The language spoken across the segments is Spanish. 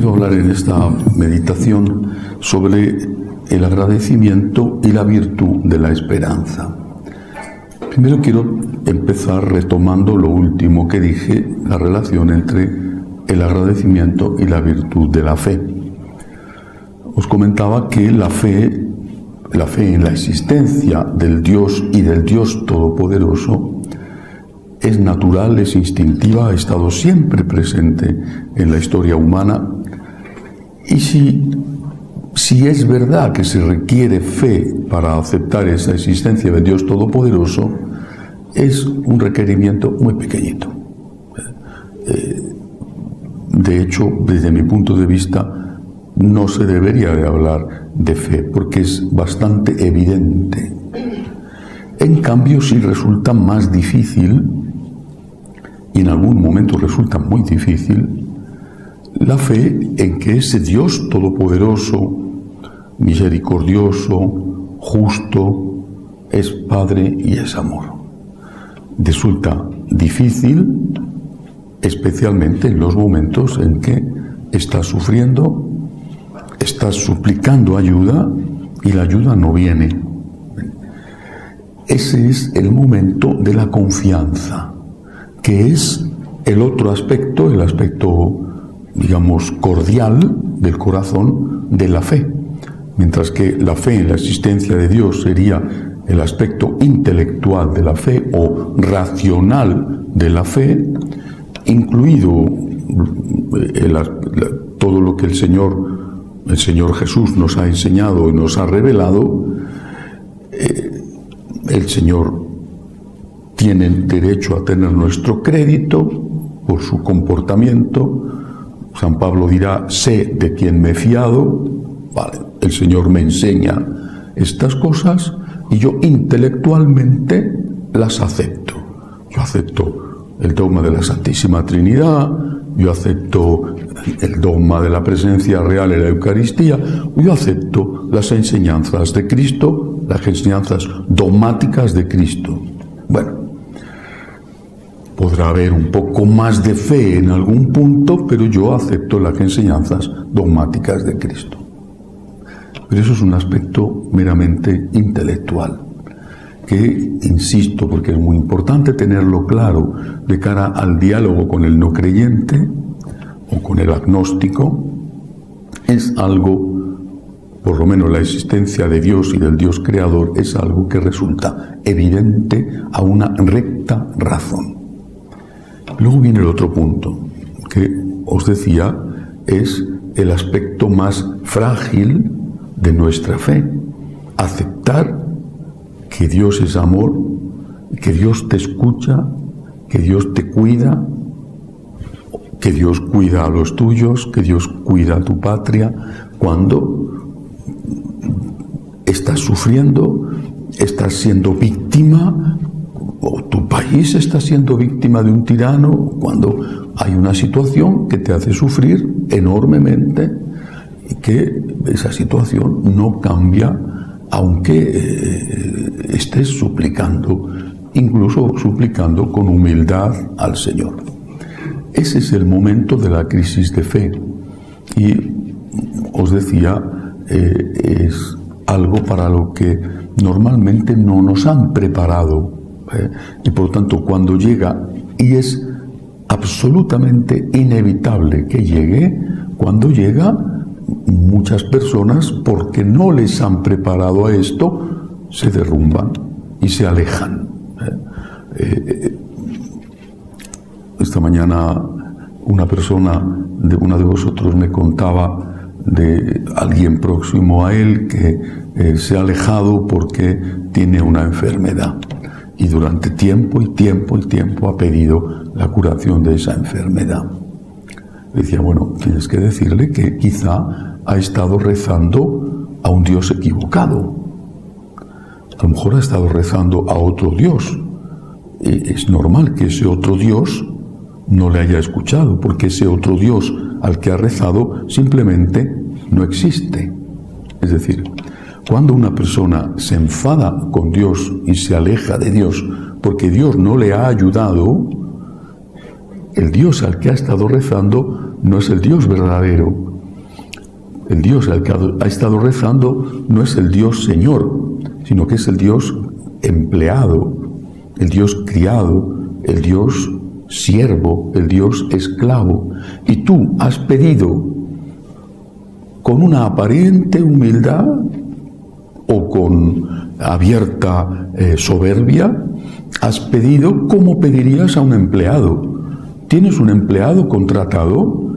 quiero hablar en esta meditación sobre el agradecimiento y la virtud de la esperanza. Primero quiero empezar retomando lo último que dije, la relación entre el agradecimiento y la virtud de la fe. Os comentaba que la fe en la existencia del Dios y del Dios Todopoderoso es natural, es instintiva, ha estado siempre presente en la historia humana. Y si es verdad que se requiere fe para aceptar esa existencia del Dios Todopoderoso, es un requerimiento muy pequeñito. De hecho, desde mi punto de vista, no se debería de hablar de fe, porque es bastante evidente. En cambio, sí resulta más difícil, y en algún momento resulta muy difícil, la fe en que ese Dios todopoderoso, misericordioso, justo, es Padre y es amor. Resulta difícil, especialmente en los momentos en que estás sufriendo, estás suplicando ayuda y la ayuda no viene. Ese es el momento de la confianza, que es el otro aspecto, el aspecto, digamos, cordial del corazón de la fe. Mientras que la fe en la existencia de Dios sería el aspecto intelectual de la fe o racional de la fe, incluido todo lo que el Señor Jesús nos ha enseñado y nos ha revelado. El Señor tiene derecho a tener nuestro crédito por su comportamiento. San Pablo dirá: sé de quién me he fiado. Vale, el Señor me enseña estas cosas y yo intelectualmente las acepto. Yo acepto el dogma de la Santísima Trinidad, yo acepto el dogma de la presencia real en la Eucaristía, yo acepto las enseñanzas de Cristo, las enseñanzas dogmáticas de Cristo. Bueno, podrá haber un poco más de fe en algún punto, pero yo acepto las enseñanzas dogmáticas de Cristo. Pero eso es un aspecto meramente intelectual, que, insisto, porque es muy importante tenerlo claro de cara al diálogo con el no creyente o con el agnóstico, es algo, por lo menos la existencia de Dios y del Dios creador, es algo que resulta evidente a una recta razón. Luego viene el otro punto, que os decía, es el aspecto más frágil de nuestra fe. Aceptar que Dios es amor, que Dios te escucha, que Dios te cuida, que Dios cuida a los tuyos, que Dios cuida a tu patria, cuando estás sufriendo, estás siendo víctima, o tu país está siendo víctima de un tirano, cuando hay una situación que te hace sufrir enormemente y que esa situación no cambia aunque estés suplicando, incluso suplicando con humildad al Señor. Ese es el momento de la crisis de fe y os decía, es algo para lo que normalmente no nos han preparado. Y por lo tanto, cuando llega, y es absolutamente inevitable que llegue, cuando llega, muchas personas, porque no les han preparado a esto, se derrumban y se alejan. Esta mañana una persona, una de vosotros, me contaba de alguien próximo a él que se ha alejado porque tiene una enfermedad. Y durante tiempo y tiempo y tiempo ha pedido la curación de esa enfermedad. Decía, bueno, tienes que decirle que quizá ha estado rezando a un Dios equivocado. A lo mejor ha estado rezando a otro Dios. Es normal que ese otro Dios no le haya escuchado, porque ese otro Dios al que ha rezado simplemente no existe. Es decir, cuando una persona se enfada con Dios y se aleja de Dios porque Dios no le ha ayudado, el Dios al que ha estado rezando no es el Dios verdadero, el Dios al que ha estado rezando no es el Dios Señor, sino que es el Dios empleado, el Dios criado, el Dios siervo, el Dios esclavo. Y tú has pedido con una aparente humildad o con abierta soberbia, has pedido como pedirías a un empleado. Tienes un empleado contratado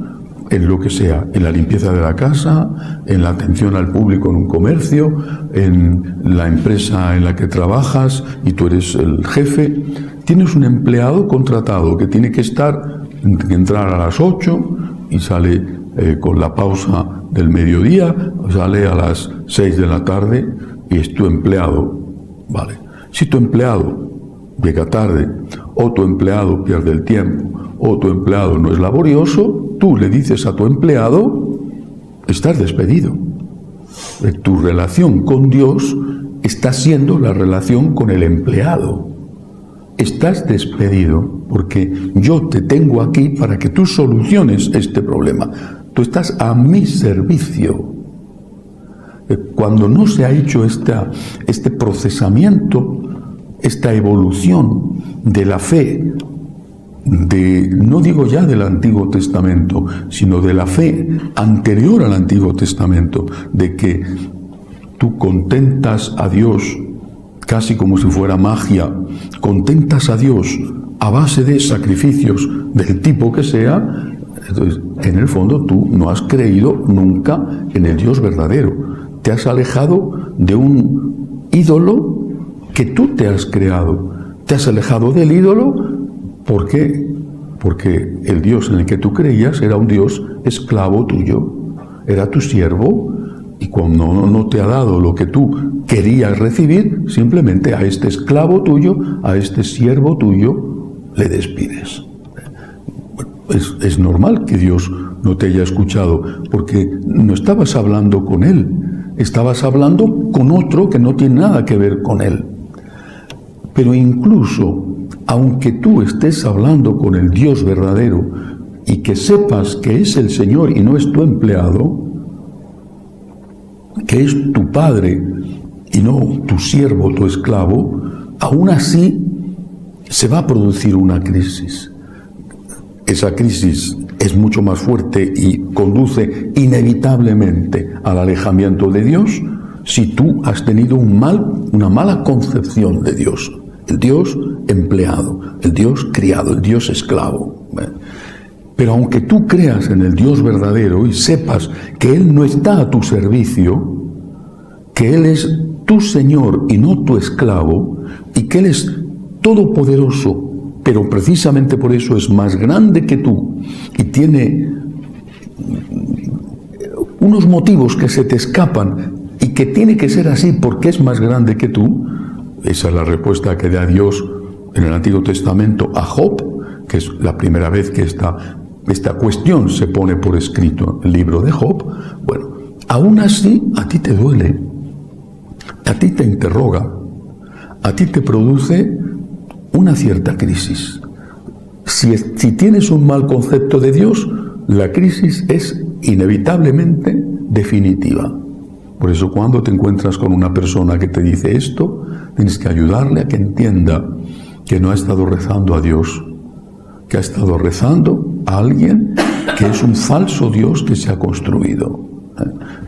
en lo que sea, en la limpieza de la casa, en la atención al público en un comercio, en la empresa en la que trabajas y tú eres el jefe. Tienes un empleado contratado que tiene que entrar a las 8 y sale con la pausa del mediodía, sale a las 6 de la tarde y es tu empleado. Vale. Si tu empleado llega tarde, o tu empleado pierde el tiempo, o tu empleado no es laborioso, tú le dices a tu empleado, estás despedido. Tu relación con Dios está siendo la relación con el empleado. Estás despedido porque yo te tengo aquí para que tú soluciones este problema. Tú estás a mi servicio. Cuando no se ha hecho este procesamiento, esta evolución de la fe, no digo ya del Antiguo Testamento, sino de la fe anterior al Antiguo Testamento, de que tú contentas a Dios casi como si fuera magia, contentas a Dios a base de sacrificios del tipo que sea. Entonces, en el fondo tú no has creído nunca en el Dios verdadero. Te has alejado de un ídolo que tú te has creado. Te has alejado del ídolo. ¿Por qué? Porque el Dios en el que tú creías era un Dios esclavo tuyo. Era tu siervo. Y cuando no te ha dado lo que tú querías recibir, simplemente a este esclavo tuyo, a este siervo tuyo, le despides. Es normal que Dios no te haya escuchado, porque no estabas hablando con Él, estabas hablando con otro que no tiene nada que ver con Él. Pero incluso, aunque tú estés hablando con el Dios verdadero y que sepas que es el Señor y no es tu empleado, que es tu padre y no tu siervo, tu esclavo, aún así se va a producir una crisis. Esa crisis es mucho más fuerte y conduce inevitablemente al alejamiento de Dios si tú has tenido una mala concepción de Dios. El Dios empleado, el Dios criado, el Dios esclavo. Pero aunque tú creas en el Dios verdadero y sepas que Él no está a tu servicio, que Él es tu Señor y no tu esclavo, y que Él es todopoderoso, pero precisamente por eso es más grande que tú y tiene unos motivos que se te escapan y que tiene que ser así porque es más grande que tú. Esa es la respuesta que da Dios en el Antiguo Testamento a Job, que es la primera vez que esta cuestión se pone por escrito en el libro de Job. Bueno, aún así a ti te duele, a ti te interroga, a ti te produce una cierta crisis. Si tienes un mal concepto de Dios, la crisis es inevitablemente definitiva. Por eso cuando te encuentras con una persona que te dice esto, tienes que ayudarle a que entienda que no ha estado rezando a Dios, que ha estado rezando a alguien que es un falso Dios que se ha construido,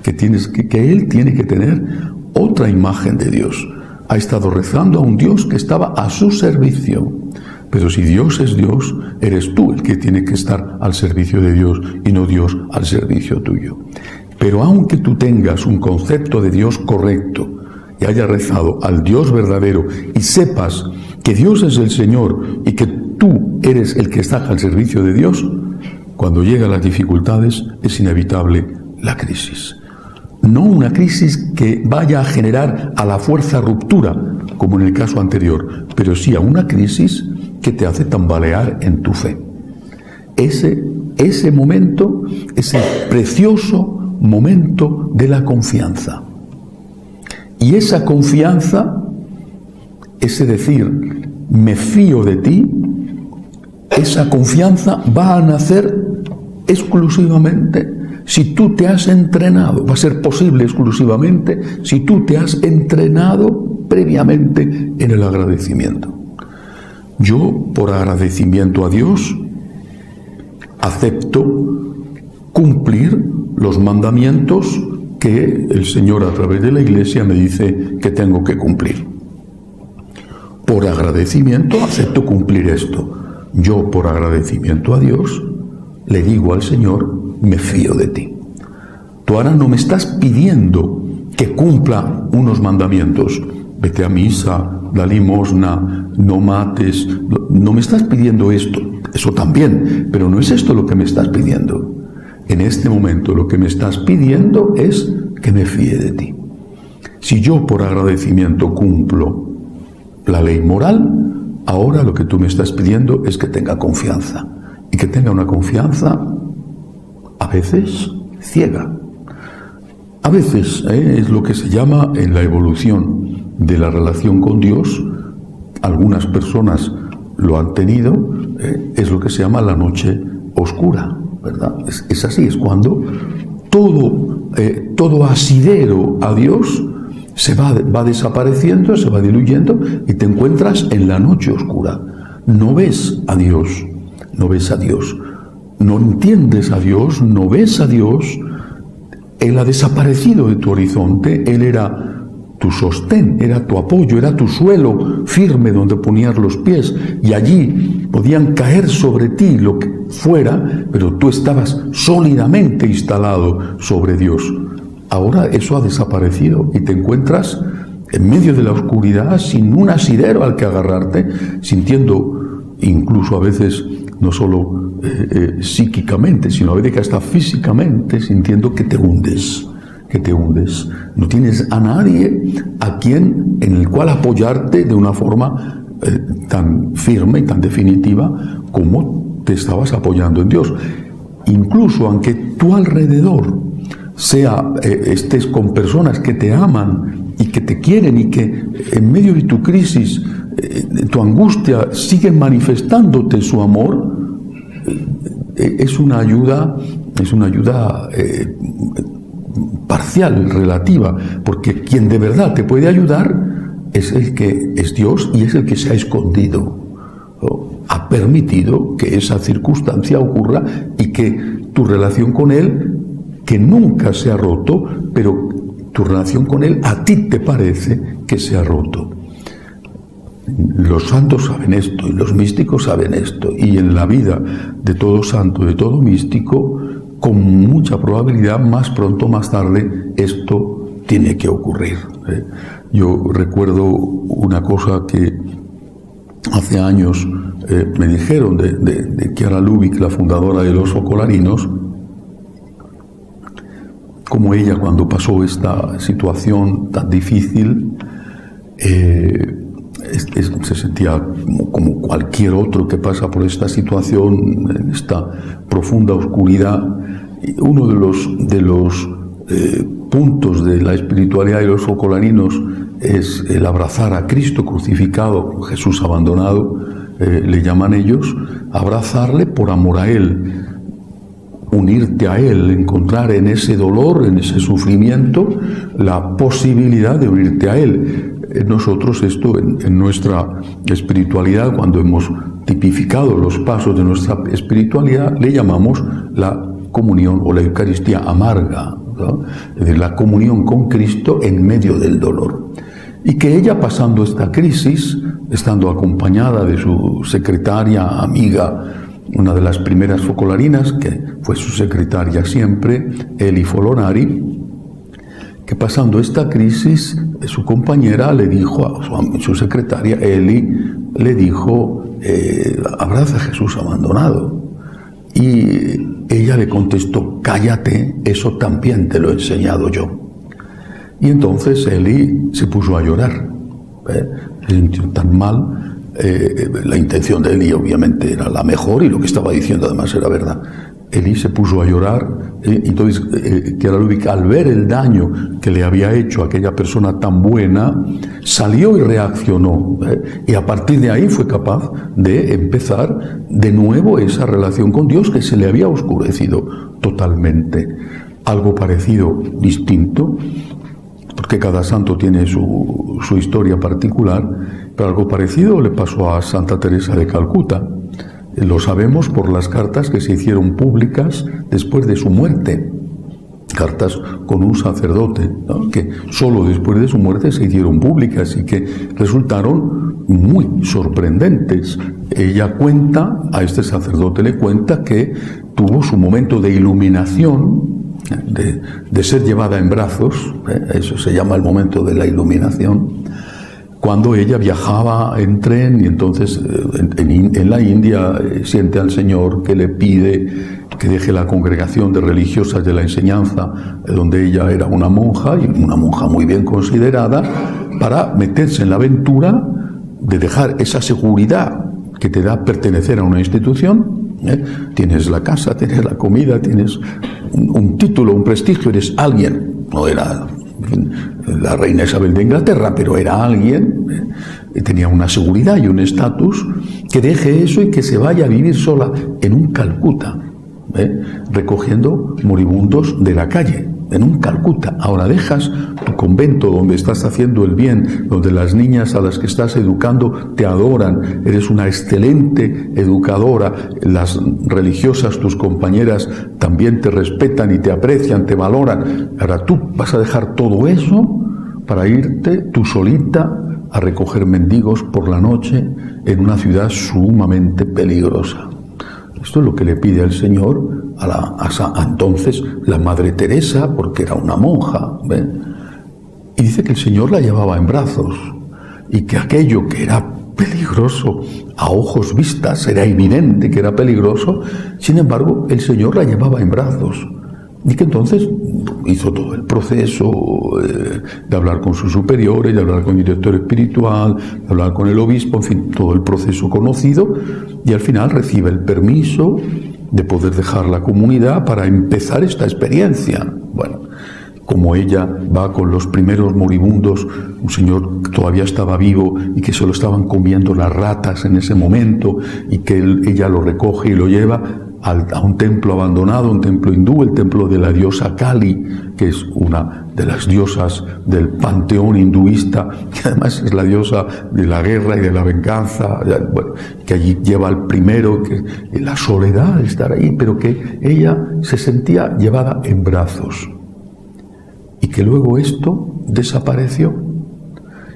que él tiene que tener otra imagen de Dios. Ha estado rezando a un Dios que estaba a su servicio. Pero si Dios es Dios, eres tú el que tiene que estar al servicio de Dios y no Dios al servicio tuyo. Pero aunque tú tengas un concepto de Dios correcto y hayas rezado al Dios verdadero y sepas que Dios es el Señor y que tú eres el que está al servicio de Dios, cuando llegan las dificultades es inevitable la crisis. No una crisis que vaya a generar a la fuerza ruptura, como en el caso anterior, pero sí a una crisis que te hace tambalear en tu fe. Ese momento es el precioso momento de la confianza. Y esa confianza, ese decir, me fío de ti, esa confianza va a nacer exclusivamente si tú te has entrenado, va a ser posible exclusivamente si tú te has entrenado previamente en el agradecimiento. Yo, por agradecimiento a Dios, acepto cumplir los mandamientos que el Señor a través de la Iglesia me dice que tengo que cumplir. Por agradecimiento acepto cumplir esto. Yo, por agradecimiento a Dios, le digo al Señor, me fío de ti. Tú ahora no me estás pidiendo que cumpla unos mandamientos. Vete a misa, da limosna, no mates. No me estás pidiendo esto. Eso también, pero no es esto lo que me estás pidiendo. En este momento lo que me estás pidiendo es que me fíe de ti. Si yo por agradecimiento cumplo la ley moral, ahora lo que tú me estás pidiendo es que tenga confianza. Y que tenga una confianza a veces ciega. A veces es lo que se llama en la evolución de la relación con Dios, algunas personas lo han tenido, es lo que se llama la noche oscura, ¿verdad? Es así, es cuando todo asidero a Dios se va desapareciendo, se va diluyendo y te encuentras en la noche oscura. No ves a Dios, no ves a Dios, no entiendes a Dios, no ves a Dios. Él ha desaparecido de tu horizonte, Él era tu sostén, era tu apoyo, era tu suelo firme donde ponías los pies y allí podían caer sobre ti lo que fuera, pero tú estabas sólidamente instalado sobre Dios. Ahora eso ha desaparecido y te encuentras en medio de la oscuridad sin un asidero al que agarrarte, sintiendo incluso a veces no solo psíquicamente, sino a veces que hasta físicamente, sintiendo que te hundes. No tienes a nadie en el cual apoyarte de una forma tan firme y tan definitiva como te estabas apoyando en Dios. Incluso aunque tu alrededor estés con personas que te aman y que te quieren y que en medio de tu crisis, tu angustia, siguen manifestándote su amor, es una ayuda parcial, relativa, porque quien de verdad te puede ayudar es el que es Dios y es el que se ha escondido, ha permitido que esa circunstancia ocurra y que tu relación con Él, que nunca se ha roto, pero tu relación con Él a ti te parece que se ha roto. Los santos saben esto y los místicos saben esto, y en la vida de todo santo, de todo místico, con mucha probabilidad, más pronto o más tarde, esto tiene que ocurrir. Yo recuerdo una cosa que hace años me dijeron de Chiara Lubich, la fundadora de los Socolarinos, como ella, cuando pasó esta situación tan difícil, se sentía como cualquier otro que pasa por esta situación, en esta profunda oscuridad. Uno de los puntos de la espiritualidad de los socolarinos es el abrazar a Cristo crucificado, Jesús abandonado, le llaman ellos, abrazarle por amor a Él, unirte a Él, encontrar en ese dolor, en ese sufrimiento, la posibilidad de unirte a Él. Nosotros esto en nuestra espiritualidad, cuando hemos tipificado los pasos de nuestra espiritualidad, le llamamos la comunión o la Eucaristía amarga, ¿no? Es decir, la comunión con Cristo en medio del dolor. Y que ella, pasando esta crisis, estando acompañada de su secretaria, amiga, una de las primeras focolarinas, que fue su secretaria siempre, Eli Folonari, que pasando esta crisis, su compañera le dijo a su secretaria, Eli, le dijo, abraza a Jesús abandonado. Y ella le contestó, cállate, eso también te lo he enseñado yo. Y entonces Eli se puso a llorar, se sintió tan mal. La intención de Eli obviamente era la mejor y lo que estaba diciendo además era verdad. Eli se puso a llorar, entonces Chiara Lubich, al ver el daño que le había hecho a aquella persona tan buena, salió y reaccionó, y a partir de ahí fue capaz de empezar de nuevo esa relación con Dios que se le había oscurecido totalmente. Algo parecido, distinto, porque cada santo tiene su historia particular, pero algo parecido le pasó a Santa Teresa de Calcuta. Lo sabemos por las cartas que se hicieron públicas después de su muerte. Cartas con un sacerdote, ¿no?, que solo después de su muerte se hicieron públicas y que resultaron muy sorprendentes. Ella cuenta, a este sacerdote le cuenta que tuvo su momento de iluminación, de ser llevada en brazos, eso se llama el momento de la iluminación, cuando ella viajaba en tren y entonces en la India siente al Señor que le pide que deje la congregación de religiosas de la enseñanza, donde ella era una monja, y una monja muy bien considerada, para meterse en la aventura de dejar esa seguridad que te da pertenecer a una institución. Tienes la casa, tienes la comida, tienes un título, un prestigio, eres alguien. No era la reina Isabel de Inglaterra, pero era alguien, tenía una seguridad y un estatus, que deje eso y que se vaya a vivir sola en un Calcuta, recogiendo moribundos de la calle, en un Calcuta. Ahora dejas tu convento donde estás haciendo el bien, donde las niñas a las que estás educando te adoran, eres una excelente educadora, las religiosas, tus compañeras, también te respetan y te aprecian, te valoran. Ahora tú vas a dejar todo eso para irte tú solita a recoger mendigos por la noche en una ciudad sumamente peligrosa. Esto es lo que le pide el Señor a entonces la Madre Teresa, porque era una monja, ¿ves? Y dice que el Señor la llevaba en brazos y que aquello que era peligroso a ojos vistas, era evidente que era peligroso, sin embargo el Señor la llevaba en brazos. Y que entonces hizo todo el proceso de hablar con sus superiores, de hablar con el director espiritual, de hablar con el obispo, en fin, todo el proceso conocido, y al final recibe el permiso de poder dejar la comunidad para empezar esta experiencia. Bueno, como ella va con los primeros moribundos, un señor que todavía estaba vivo y que se lo estaban comiendo las ratas en ese momento, y que ella lo recoge y lo lleva a un templo abandonado, un templo hindú, el templo de la diosa Kali, que es una de las diosas del panteón hinduista, que además es la diosa de la guerra y de la venganza, bueno, que allí lleva al primero, que la soledad de estar ahí, pero que ella se sentía llevada en brazos, y que luego esto desapareció,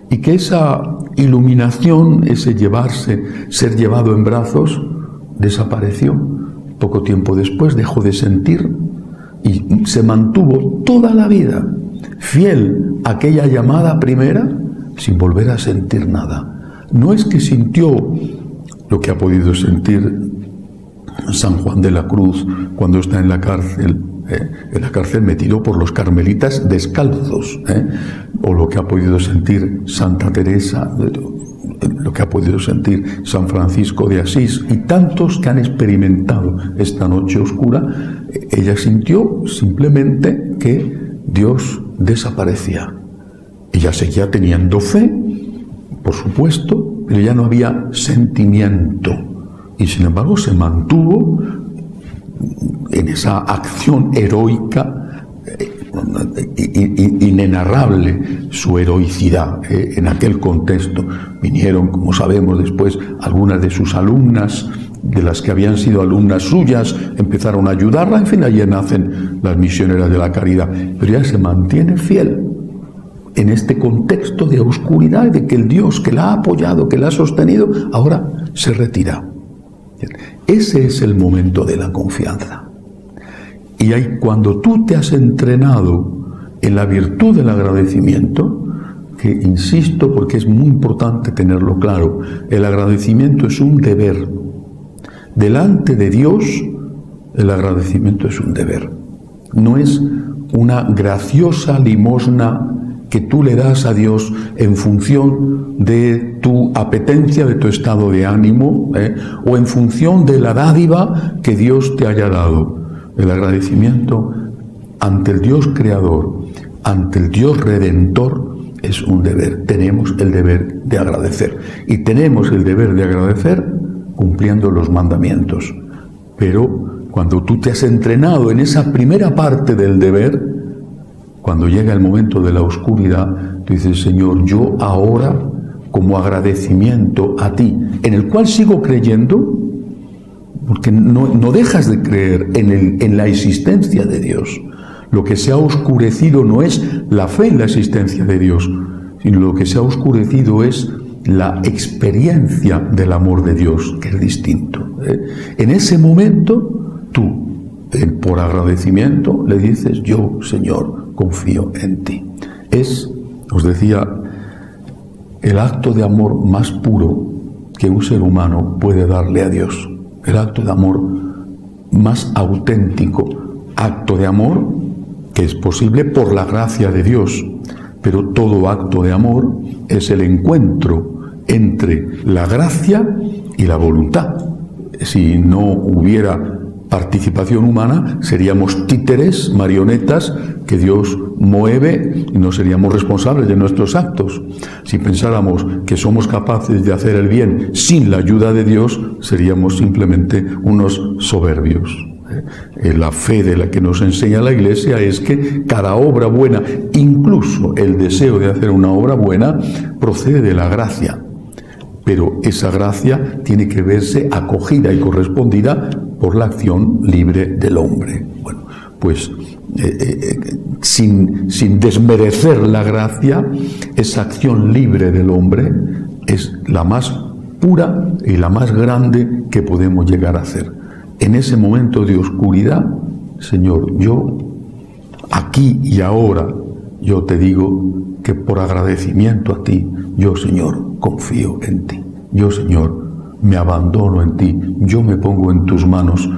y que esa iluminación, ese llevarse, ser llevado en brazos, desapareció. Poco tiempo después dejó de sentir y se mantuvo toda la vida fiel a aquella llamada primera sin volver a sentir nada. No es que sintió lo que ha podido sentir San Juan de la Cruz cuando está en la cárcel metido por los carmelitas descalzos, o lo que ha podido sentir Santa Teresa, lo que ha podido sentir San Francisco de Asís y tantos que han experimentado esta noche oscura. Ella sintió simplemente que Dios desaparecía. Ella seguía teniendo fe, por supuesto, pero ya no había sentimiento, y sin embargo se mantuvo en esa acción heroica, inenarrable su heroicidad en aquel contexto. Vinieron, como sabemos después, algunas de sus alumnas, de las que habían sido alumnas suyas, empezaron a ayudarla, en fin, allí nacen las misioneras de la caridad, pero ella se mantiene fiel en este contexto de oscuridad, de que el Dios que la ha apoyado, que la ha sostenido, ahora se retira. Ese es el momento de la confianza. Y ahí, cuando tú te has entrenado en la virtud del agradecimiento, que insisto porque es muy importante tenerlo claro, el agradecimiento es un deber. Delante de Dios, el agradecimiento es un deber. No es una graciosa limosna que tú le das a Dios en función de tu apetencia, de tu estado de ánimo, o en función de la dádiva que Dios te haya dado. El agradecimiento ante el Dios creador, ante el Dios redentor, es un deber. Tenemos el deber de agradecer. Y tenemos el deber de agradecer cumpliendo los mandamientos. Pero cuando tú te has entrenado en esa primera parte del deber, cuando llega el momento de la oscuridad, tú dices, Señor, yo ahora, como agradecimiento a ti, en el cual sigo creyendo, porque no dejas de creer en la existencia de Dios. Lo que se ha oscurecido no es la fe en la existencia de Dios, sino lo que se ha oscurecido es la experiencia del amor de Dios, que es distinto. En ese momento, tú, por agradecimiento, le dices, yo, Señor, confío en ti. Es, os decía, el acto de amor más puro que un ser humano puede darle a Dios. El acto de amor más auténtico. Acto de amor que es posible por la gracia de Dios. Pero todo acto de amor es el encuentro entre la gracia y la voluntad. Si no hubiera participación humana, seríamos títeres, marionetas que Dios mueve y no seríamos responsables de nuestros actos. Si pensáramos que somos capaces de hacer el bien sin la ayuda de Dios, seríamos simplemente unos soberbios. La fe de la que nos enseña la Iglesia es que cada obra buena, incluso el deseo de hacer una obra buena, procede de la gracia. Pero esa gracia tiene que verse acogida y correspondida por la acción libre del hombre. Bueno, pues sin desmerecer la gracia, esa acción libre del hombre es la más pura y la más grande que podemos llegar a hacer. En ese momento de oscuridad, Señor, yo, aquí y ahora, yo te digo que por agradecimiento a ti, yo, Señor, confío en ti. Yo, Señor, me abandono en ti. Yo me pongo en tus manos.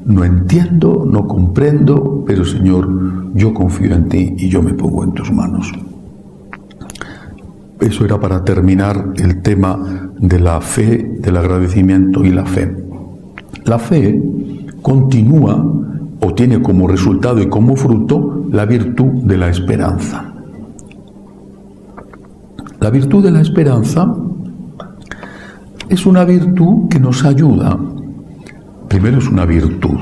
No entiendo, no comprendo, pero, Señor, yo confío en ti y yo me pongo en tus manos. Eso era para terminar el tema de la fe, del agradecimiento y la fe. La fe continúa o tiene como resultado y como fruto la virtud de la esperanza. La virtud de la esperanza es una virtud que nos ayuda. Primero es una virtud,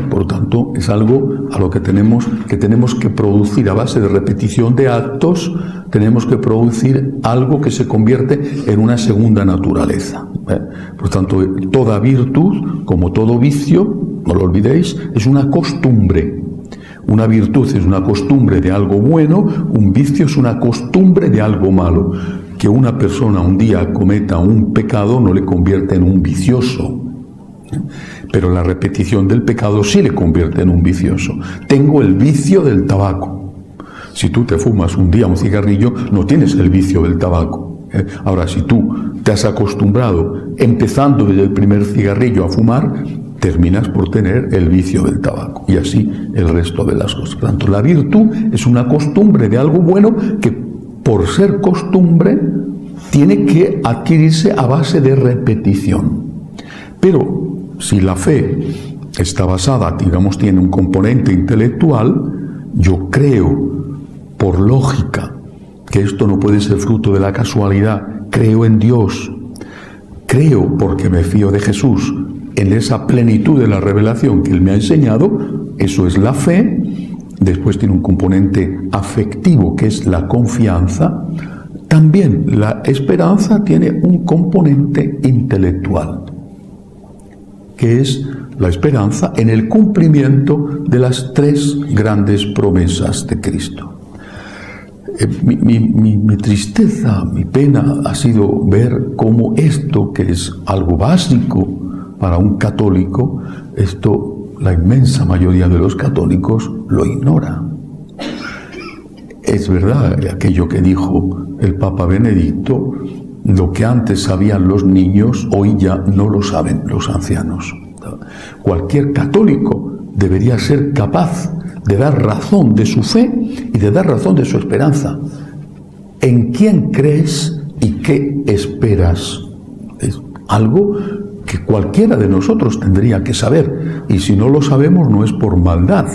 por tanto es algo a lo que tenemos que producir a base de repetición de actos, tenemos que producir algo que se convierte en una segunda naturaleza. Por tanto, toda virtud, como todo vicio, no lo olvidéis, es una costumbre. Una virtud es una costumbre de algo bueno, un vicio es una costumbre de algo malo. Que una persona un día cometa un pecado no le convierte en un vicioso. Pero la repetición del pecado sí le convierte en un vicioso. Tengo el vicio del tabaco. Si tú te fumas un día un cigarrillo, no tienes el vicio del tabaco. Ahora, si tú te has acostumbrado, empezando desde el primer cigarrillo a fumar, terminas por tener el vicio del tabaco. Y así el resto de las cosas. Por tanto, la virtud es una costumbre de algo bueno que, por ser costumbre, tiene que adquirirse a base de repetición. Pero si la fe está basada, digamos, tiene un componente intelectual, yo creo, por lógica, que esto no puede ser fruto de la casualidad, creo en Dios, creo porque me fío de Jesús, en esa plenitud de la revelación que Él me ha enseñado, eso es la fe. Después tiene un componente afectivo, que es la confianza. También la esperanza tiene un componente intelectual, que es la esperanza en el cumplimiento de las tres grandes promesas de Cristo. Mi tristeza, mi pena ha sido ver cómo esto, que es algo básico para un católico, esto la inmensa mayoría de los católicos lo ignora. Es verdad aquello que dijo el Papa Benedicto, lo que antes sabían los niños, hoy ya no lo saben los ancianos. Cualquier católico debería ser capaz de dar razón de su fe y de dar razón de su esperanza. ¿En quién crees y qué esperas? Es algo que cualquiera de nosotros tendría que saber. Y si no lo sabemos, no es por maldad,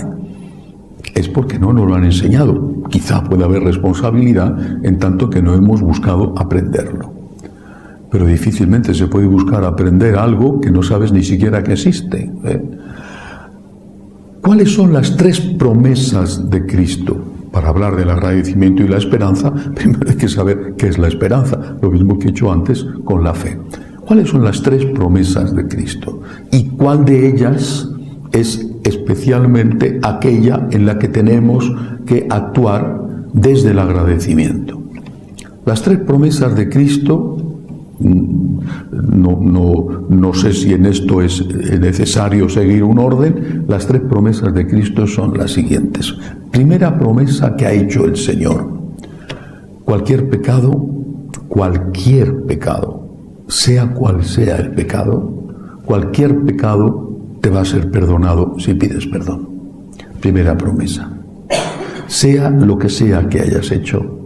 es porque no nos lo han enseñado. Quizá pueda haber responsabilidad en tanto que no hemos buscado aprenderlo. Pero difícilmente se puede buscar aprender algo que no sabes ni siquiera que existe. ¿Cuáles son las 3 promesas de Cristo? Para hablar del agradecimiento y la esperanza, primero hay que saber qué es la esperanza, lo mismo que he hecho antes con la fe. ¿Cuáles son las 3 promesas de Cristo? ¿Y cuál de ellas es especialmente aquella en la que tenemos que actuar desde el agradecimiento? Las 3 promesas de Cristo, no sé si en esto es necesario seguir un orden. Las 3 promesas de Cristo son las siguientes. Primera promesa que ha hecho el Señor: cualquier pecado, sea cual sea el pecado, cualquier pecado te va a ser perdonado si pides perdón. Primera promesa. Sea lo que sea que hayas hecho,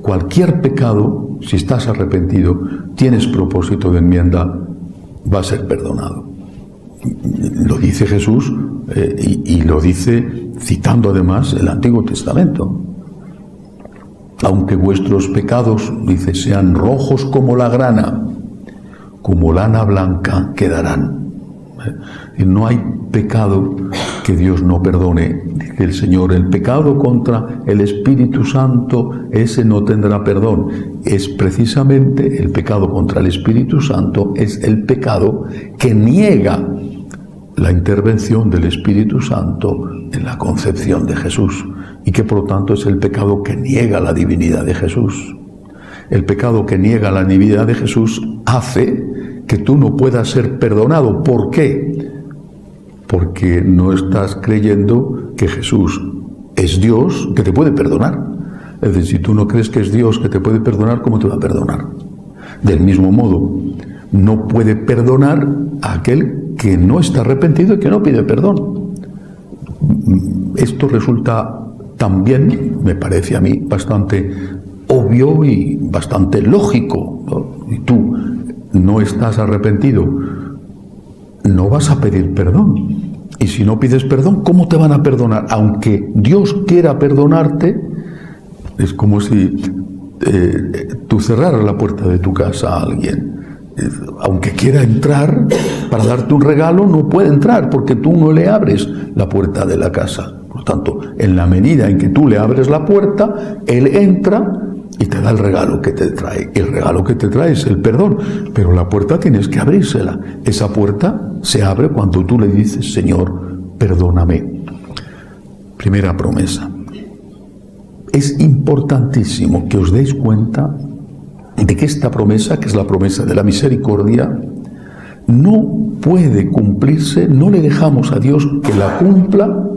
cualquier pecado, si estás arrepentido, tienes propósito de enmienda, va a ser perdonado. Lo dice Jesús y lo dice citando además el Antiguo Testamento. Aunque vuestros pecados, dice, sean rojos como la grana, como lana blanca quedarán. Y no hay pecado que Dios no perdone, dice el Señor. El pecado contra el Espíritu Santo, ese no tendrá perdón. Es precisamente el pecado contra el Espíritu Santo, es el pecado que niega la intervención del Espíritu Santo en la concepción de Jesús, y que por lo tanto es el pecado que niega la divinidad de Jesús. El pecado que niega la divinidad de Jesús hace que tú no puedas ser perdonado. ¿Por qué? Porque no estás creyendo que Jesús es Dios que te puede perdonar. Es decir, si tú no crees que es Dios que te puede perdonar, ¿cómo te va a perdonar? Del mismo modo, no puede perdonar a aquel que no está arrepentido y que no pide perdón. Esto resulta también, me parece a mí, bastante obvio y bastante lógico, ¿no? Y tú no estás arrepentido, no vas a pedir perdón. Y si no pides perdón, ¿cómo te van a perdonar? Aunque Dios quiera perdonarte, es como si tú cerraras la puerta de tu casa a alguien. Aunque quiera entrar para darte un regalo, no puede entrar porque tú no le abres la puerta de la casa. Por tanto, en la medida en que tú le abres la puerta, Él entra y te da el regalo que te trae. El regalo que te trae es el perdón, pero la puerta tienes que abrírsela. Esa puerta se abre cuando tú le dices: Señor, perdóname. Primera promesa. Es importantísimo que os deis cuenta de que esta promesa, que es la promesa de la misericordia, no puede cumplirse, no le dejamos a Dios que la cumpla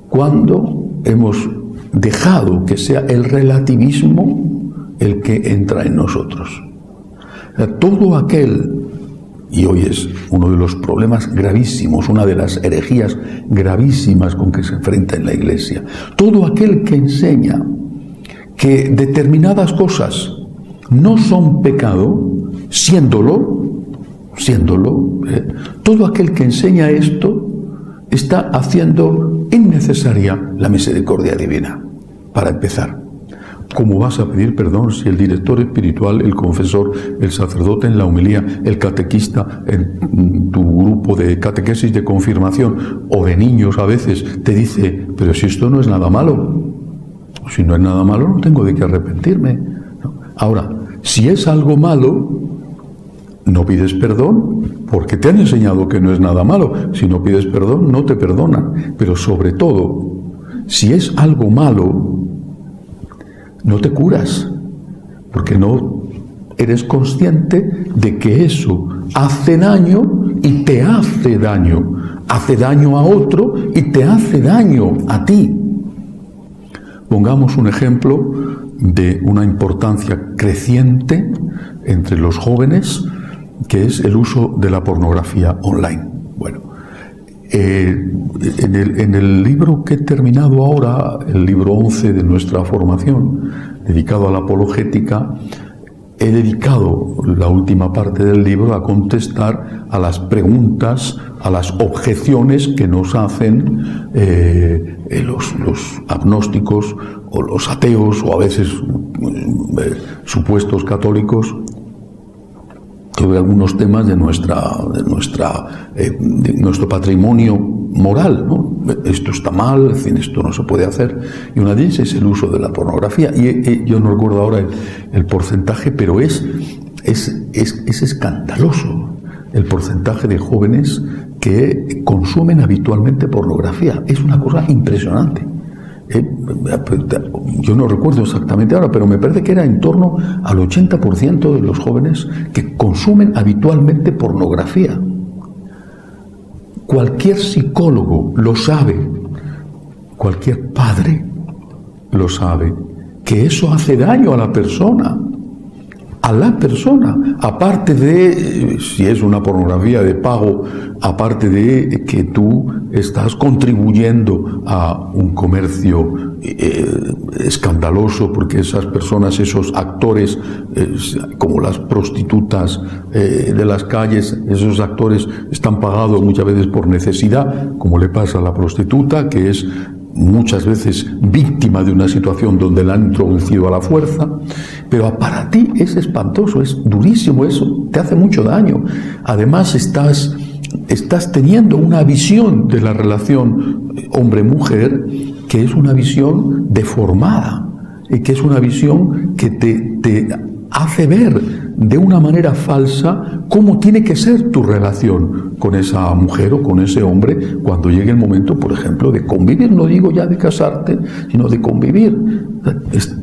cuando hemos dejado que sea el relativismo el que entra en nosotros. Todo aquel, y hoy es uno de los problemas gravísimos, una de las herejías gravísimas con que se enfrenta en la Iglesia, todo aquel que enseña que determinadas cosas no son pecado, siéndolo, todo aquel que enseña esto está haciendo innecesaria la misericordia divina. Para empezar, ¿cómo vas a pedir perdón si el director espiritual, el confesor, el sacerdote en la homilía, el catequista en tu grupo de catequesis de confirmación o de niños a veces te dice: pero si esto no es nada malo? Si no es nada malo, no tengo de qué arrepentirme, ¿no? Ahora, si es algo malo, no pides perdón porque te han enseñado que no es nada malo. Si no pides perdón, no te perdonan. Pero sobre todo, si es algo malo, no te curas, porque no eres consciente de que eso hace daño y te hace daño. Hace daño a otro y te hace daño a ti. Pongamos un ejemplo de una importancia creciente entre los jóvenes, que es el uso de la pornografía online. Bueno, en el libro que he terminado ahora, el libro 11 de nuestra formación, dedicado a la apologética, he dedicado la última parte del libro a contestar a las preguntas, a las objeciones que nos hacen los agnósticos o los ateos o a veces supuestos católicos sobre algunos temas de nuestro patrimonio moral, ¿no? Esto está mal, en fin, esto no se puede hacer. Y una de ellas es el uso de la pornografía. Y yo no recuerdo ahora el porcentaje, pero es escandaloso el porcentaje de jóvenes que consumen habitualmente pornografía. Es una cosa impresionante. Yo no recuerdo exactamente ahora, pero me parece que era en torno al 80% de los jóvenes que consumen habitualmente pornografía. Cualquier psicólogo lo sabe, cualquier padre lo sabe, que eso hace daño a la persona, aparte de, si es una pornografía de pago, aparte de que tú estás contribuyendo a un comercio escandaloso, porque esas personas, esos actores, como las prostitutas de las calles, esos actores están pagados muchas veces por necesidad, como le pasa a la prostituta, que es muchas veces víctima de una situación donde la han introducido a la fuerza, pero para ti es espantoso, es durísimo eso, te hace mucho daño. Además estás teniendo una visión de la relación hombre-mujer que es una visión deformada, y que es una visión que te hace ver de una manera falsa cómo tiene que ser tu relación con esa mujer o con ese hombre cuando llegue el momento, por ejemplo, de convivir. No digo ya de casarte, sino de convivir.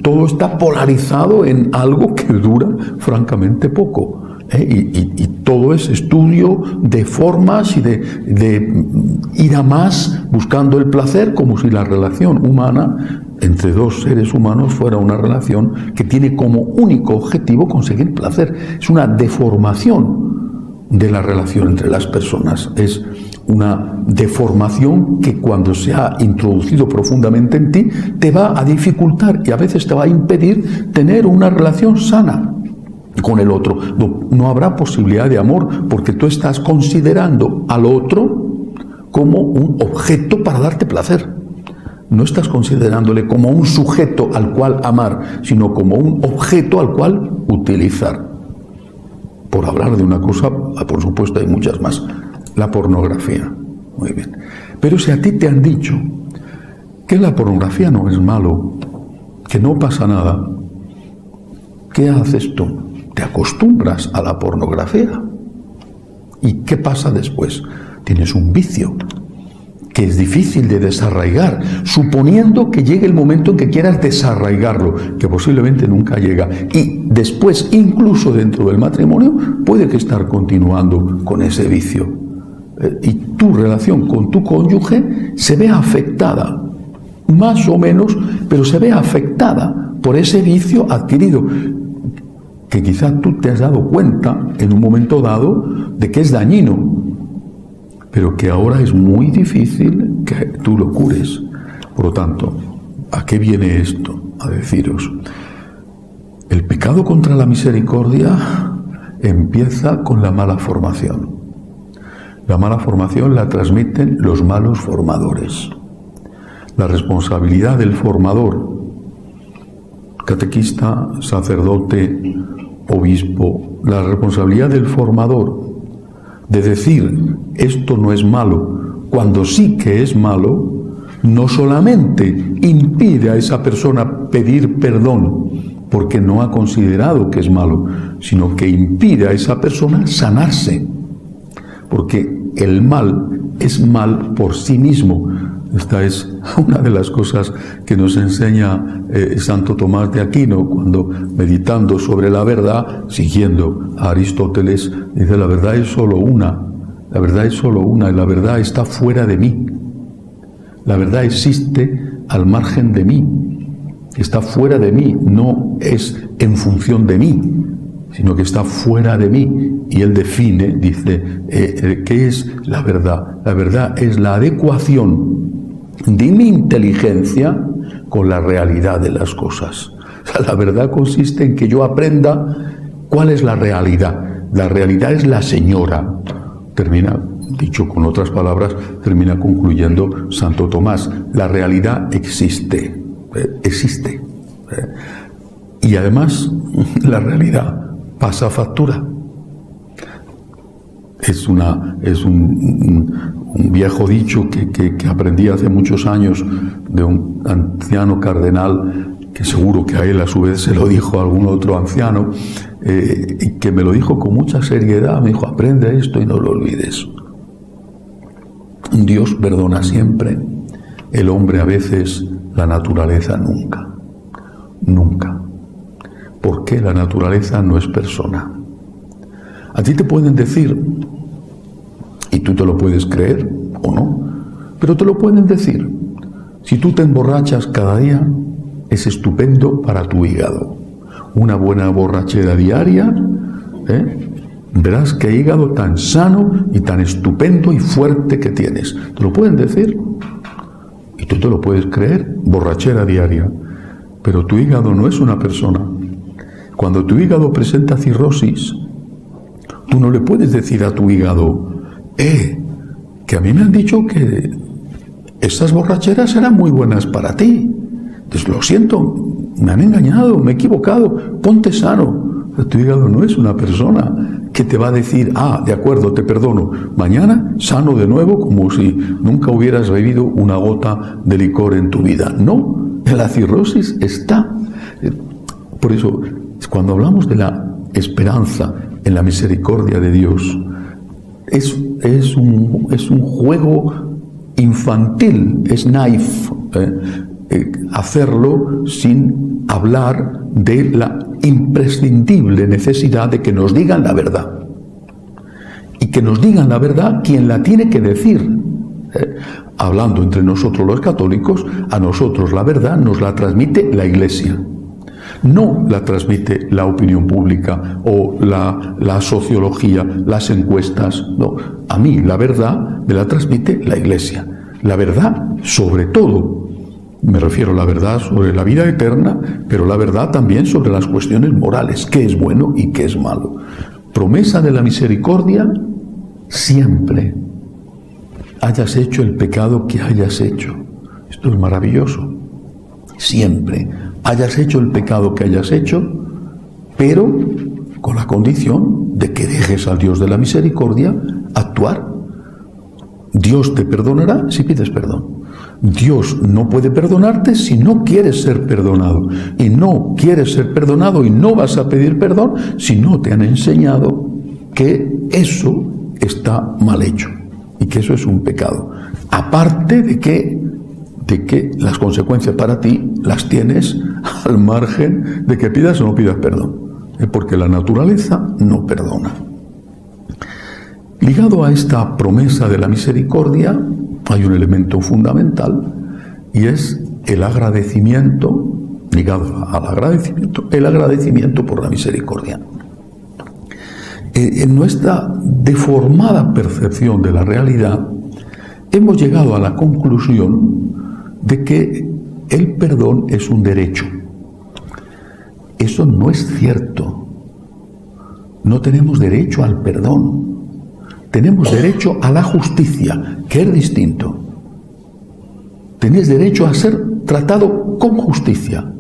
Todo está polarizado en algo que dura francamente poco. Y todo es estudio de formas y de ir a más buscando el placer, como si la relación humana entre dos seres humanos fuera una relación que tiene como único objetivo conseguir placer. Es una deformación de la relación entre las personas. Es una deformación que cuando se ha introducido profundamente en ti te va a dificultar y a veces te va a impedir tener una relación sana con el otro. No habrá posibilidad de amor porque tú estás considerando al otro como un objeto para darte placer. No estás considerándole como un sujeto al cual amar, sino como un objeto al cual utilizar. Por hablar de una cosa, por supuesto hay muchas más. La pornografía. Muy bien. Pero si a ti te han dicho que la pornografía no es malo, que no pasa nada, ¿qué haces tú? Te acostumbras a la pornografía. ¿Y qué pasa después? Tienes un vicio que es difícil de desarraigar, suponiendo que llegue el momento en que quieras desarraigarlo, que posiblemente nunca llega. Y después, incluso dentro del matrimonio, puede que estar continuando con ese vicio. Y tu relación con tu cónyuge se ve afectada, más o menos, pero se ve afectada por ese vicio adquirido, que quizás tú te has dado cuenta en un momento dado de que es dañino, pero que ahora es muy difícil que tú lo cures. Por lo tanto, ¿a qué viene esto? A deciros, el pecado contra la misericordia empieza con la mala formación. La mala formación la transmiten los malos formadores. La responsabilidad del formador, catequista, sacerdote, obispo, la responsabilidad del formador de decir esto no es malo, cuando sí que es malo, no solamente impide a esa persona pedir perdón porque no ha considerado que es malo, sino que impide a esa persona sanarse, porque el mal es mal por sí mismo. Esta es una de las cosas que nos enseña Santo Tomás de Aquino cuando, meditando sobre la verdad, siguiendo a Aristóteles, dice: la verdad es solo una, la verdad es solo una, y la verdad está fuera de mí. La verdad existe al margen de mí, está fuera de mí, no es en función de mí, sino que está fuera de mí. Y él define, dice, ¿qué es la verdad? La verdad es la adecuación de mi inteligencia con la realidad de las cosas. O sea, la verdad consiste en que yo aprenda cuál es la realidad. La realidad es la señora. Termina, dicho con otras palabras, termina concluyendo Santo Tomás. La realidad existe. Existe. Y además, la realidad pasa factura. Es un un viejo dicho que aprendí hace muchos años de un anciano cardenal, que seguro que a él a su vez se lo dijo a algún otro anciano, y que me lo dijo con mucha seriedad. Me dijo: aprende esto y no lo olvides. Dios perdona siempre, el hombre a veces, la naturaleza nunca. Nunca. Porque la naturaleza no es persona. A ti te pueden decir, y tú te lo puedes creer o no, pero te lo pueden decir: si tú te emborrachas cada día, es estupendo para tu hígado. Una buena borrachera diaria, verás qué hígado tan sano y tan estupendo y fuerte que tienes. Te lo pueden decir y tú te lo puedes creer. Borrachera diaria. Pero tu hígado no es una persona. Cuando tu hígado presenta cirrosis, tú no le puedes decir a tu hígado: que a mí me han dicho que estas borracheras eran muy buenas para ti. Entonces, lo siento, me han engañado, me he equivocado, ponte sano. Tu hígado no es una persona que te va a decir: de acuerdo, te perdono, mañana sano de nuevo, como si nunca hubieras bebido una gota de licor en tu vida. No, la cirrosis está. Por eso, cuando hablamos de la esperanza en la misericordia de Dios, es un juego infantil, es naif, hacerlo sin hablar de la imprescindible necesidad de que nos digan la verdad. Y que nos digan la verdad quien la tiene que decir. Hablando entre nosotros los católicos, a nosotros la verdad nos la transmite la Iglesia. No la transmite la opinión pública o la sociología, las encuestas. No, a mí la verdad me la transmite la Iglesia. La verdad sobre todo. Me refiero a la verdad sobre la vida eterna, pero la verdad también sobre las cuestiones morales, qué es bueno y qué es malo. Promesa de la misericordia siempre. Hayas hecho el pecado que hayas hecho. Esto es maravilloso. Siempre hayas hecho el pecado que hayas hecho, pero con la condición de que dejes al Dios de la misericordia actuar. Dios te perdonará si pides perdón. Dios no puede perdonarte si no quieres ser perdonado. Y no quieres ser perdonado y no vas a pedir perdón si no te han enseñado que eso está mal hecho y que eso es un pecado. Aparte de que las consecuencias para ti las tienes al margen de que pidas o no pidas perdón. Porque la naturaleza no perdona. Ligado a esta promesa de la misericordia hay un elemento fundamental y es el agradecimiento, ligado al agradecimiento, el agradecimiento por la misericordia. En nuestra deformada percepción de la realidad hemos llegado a la conclusión de que el perdón es un derecho. Eso no es cierto. No tenemos derecho al perdón. Tenemos derecho a la justicia, que es distinto. Tenéis derecho a ser tratado con justicia.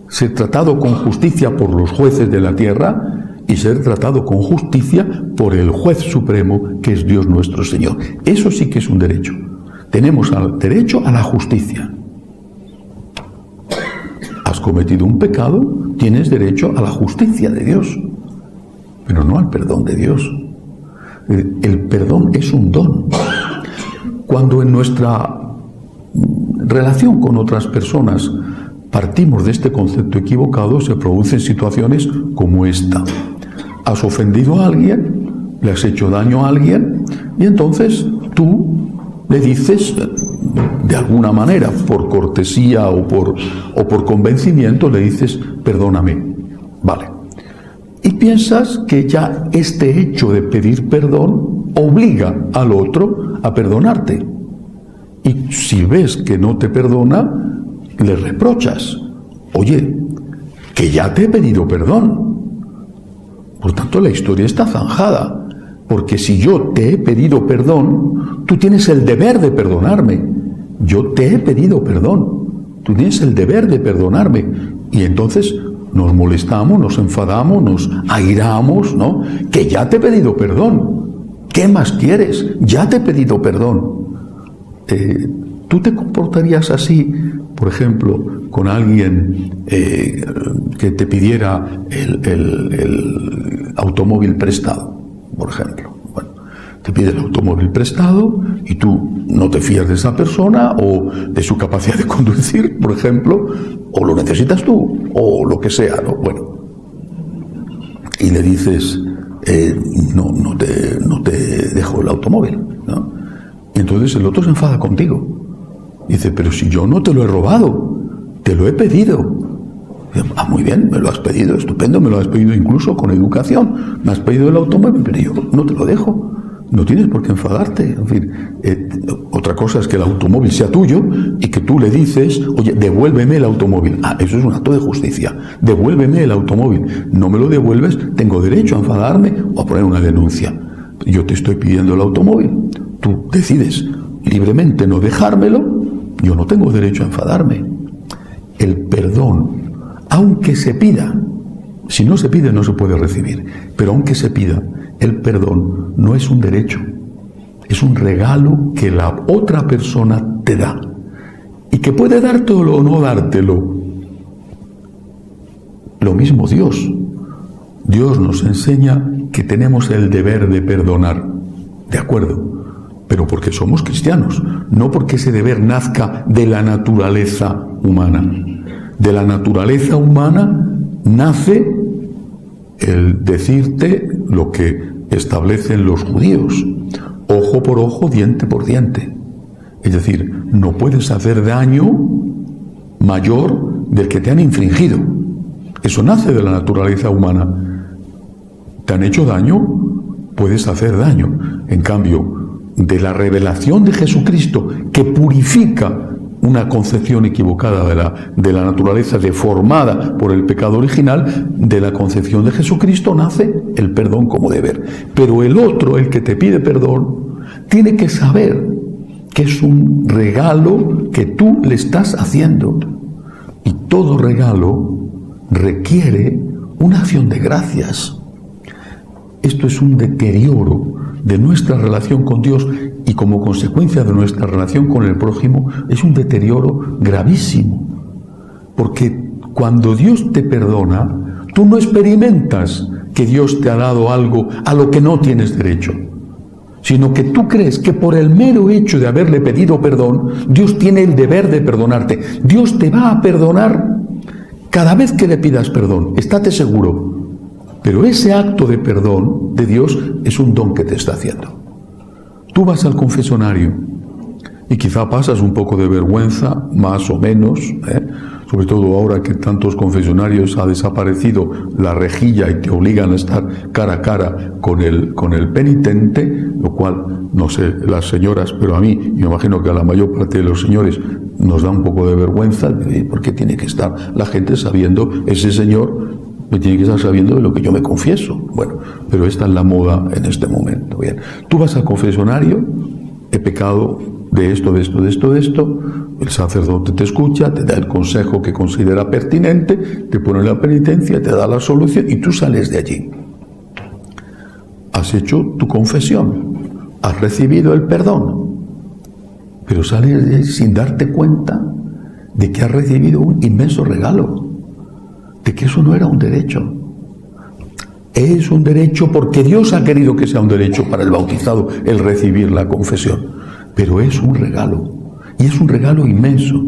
Ser tratado con justicia por los jueces de la tierra y ser tratado con justicia por el juez supremo, que es Dios nuestro Señor. Eso sí que es un derecho. Tenemos derecho a la justicia. Has cometido un pecado, tienes derecho a la justicia de Dios, pero no al perdón de Dios. El perdón es un don. Cuando en nuestra relación con otras personas partimos de este concepto equivocado, se producen situaciones como esta. Has ofendido a alguien, le has hecho daño a alguien, y entonces tú le dices, de alguna manera, por cortesía o por convencimiento, le dices: perdóname. Vale. Y piensas que ya este hecho de pedir perdón obliga al otro a perdonarte. Y si ves que no te perdona, le reprochas: oye, que ya te he pedido perdón. Por tanto, la historia está zanjada. Porque si yo te he pedido perdón, tú tienes el deber de perdonarme. Yo te he pedido perdón. Tú tienes el deber de perdonarme. Y entonces nos molestamos, nos enfadamos, nos airamos, ¿no? Que ya te he pedido perdón. ¿Qué más quieres? Ya te he pedido perdón. ¿Tú te comportarías así, por ejemplo, con alguien que te pidiera el automóvil prestado, por ejemplo? Bueno, te pide el automóvil prestado y tú no te fías de esa persona o de su capacidad de conducir, por ejemplo, o lo necesitas tú, o lo que sea, ¿no? Bueno, y le dices, no te dejo el automóvil, ¿no? Y entonces el otro se enfada contigo. Dice, pero si yo no te lo he robado, te lo he pedido. Dice, muy bien, me lo has pedido, estupendo, me lo has pedido incluso con educación. Me has pedido el automóvil, pero yo no te lo dejo. No tienes por qué enfadarte. En fin, otra cosa es que el automóvil sea tuyo y que tú le dices, oye, devuélveme el automóvil. Eso es un acto de justicia. Devuélveme el automóvil. No me lo devuelves, tengo derecho a enfadarme o a poner una denuncia. Yo te estoy pidiendo el automóvil. Tú decides libremente no dejármelo. Yo no tengo derecho a enfadarme. El perdón, aunque se pida, si no se pide no se puede recibir, pero aunque se pida, el perdón no es un derecho, es un regalo que la otra persona te da y que puede dártelo o no dártelo. Lo mismo Dios. Dios nos enseña que tenemos el deber de perdonar, de acuerdo, pero porque somos cristianos, no porque ese deber nazca de la naturaleza humana. De la naturaleza humana nace el decirte lo que establecen los judíos: ojo por ojo, diente por diente. Es decir, no puedes hacer daño mayor del que te han infringido. Eso nace de la naturaleza humana. ¿Te han hecho daño? Puedes hacer daño. En cambio, de la revelación de Jesucristo, que purifica una concepción equivocada de la naturaleza deformada por el pecado original, de la concepción de Jesucristo nace el perdón como deber. Pero el otro, el que te pide perdón, tiene que saber que es un regalo que tú le estás haciendo. Y todo regalo requiere una acción de gracias. Esto es un deterioro de nuestra relación con Dios y como consecuencia de nuestra relación con el prójimo es un deterioro gravísimo. Porque cuando Dios te perdona, tú no experimentas que Dios te ha dado algo a lo que no tienes derecho, sino que tú crees que por el mero hecho de haberle pedido perdón, Dios tiene el deber de perdonarte. Dios te va a perdonar cada vez que le pidas perdón, estate seguro. Pero ese acto de perdón de Dios es un don que te está haciendo. Tú vas al confesionario y quizá pasas un poco de vergüenza, más o menos, sobre todo ahora que en tantos confesionarios ha desaparecido la rejilla y te obligan a estar cara a cara con el penitente, lo cual, no sé, las señoras, pero a mí, yo imagino que a la mayor parte de los señores nos da un poco de vergüenza, porque tiene que estar la gente sabiendo, ese señor me tiene que estar sabiendo de lo que yo me confieso. Bueno, pero esta es la moda en este momento. Bien, tú vas al confesionario, he pecado de esto, el sacerdote te escucha, te da el consejo que considera pertinente, te pone la penitencia, te da la solución y tú sales de allí. Has hecho tu confesión, has recibido el perdón, pero sales de allí sin darte cuenta de que has recibido un inmenso regalo, de que eso no era un derecho. Es un derecho porque Dios ha querido que sea un derecho para el bautizado el recibir la confesión, pero es un regalo, y es un regalo inmenso.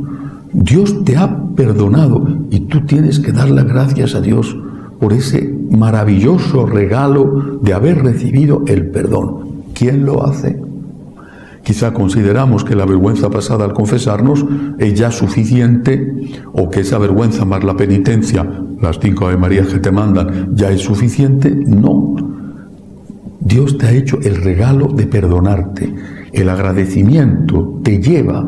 Dios te ha perdonado y tú tienes que dar las gracias a Dios por ese maravilloso regalo de haber recibido el perdón. ¿Quién lo hace? Quizá consideramos que la vergüenza pasada al confesarnos es ya suficiente, o que esa vergüenza más la penitencia, las 5 Ave Marías que te mandan, ya es suficiente. No. Dios te ha hecho el regalo de perdonarte. El agradecimiento te lleva,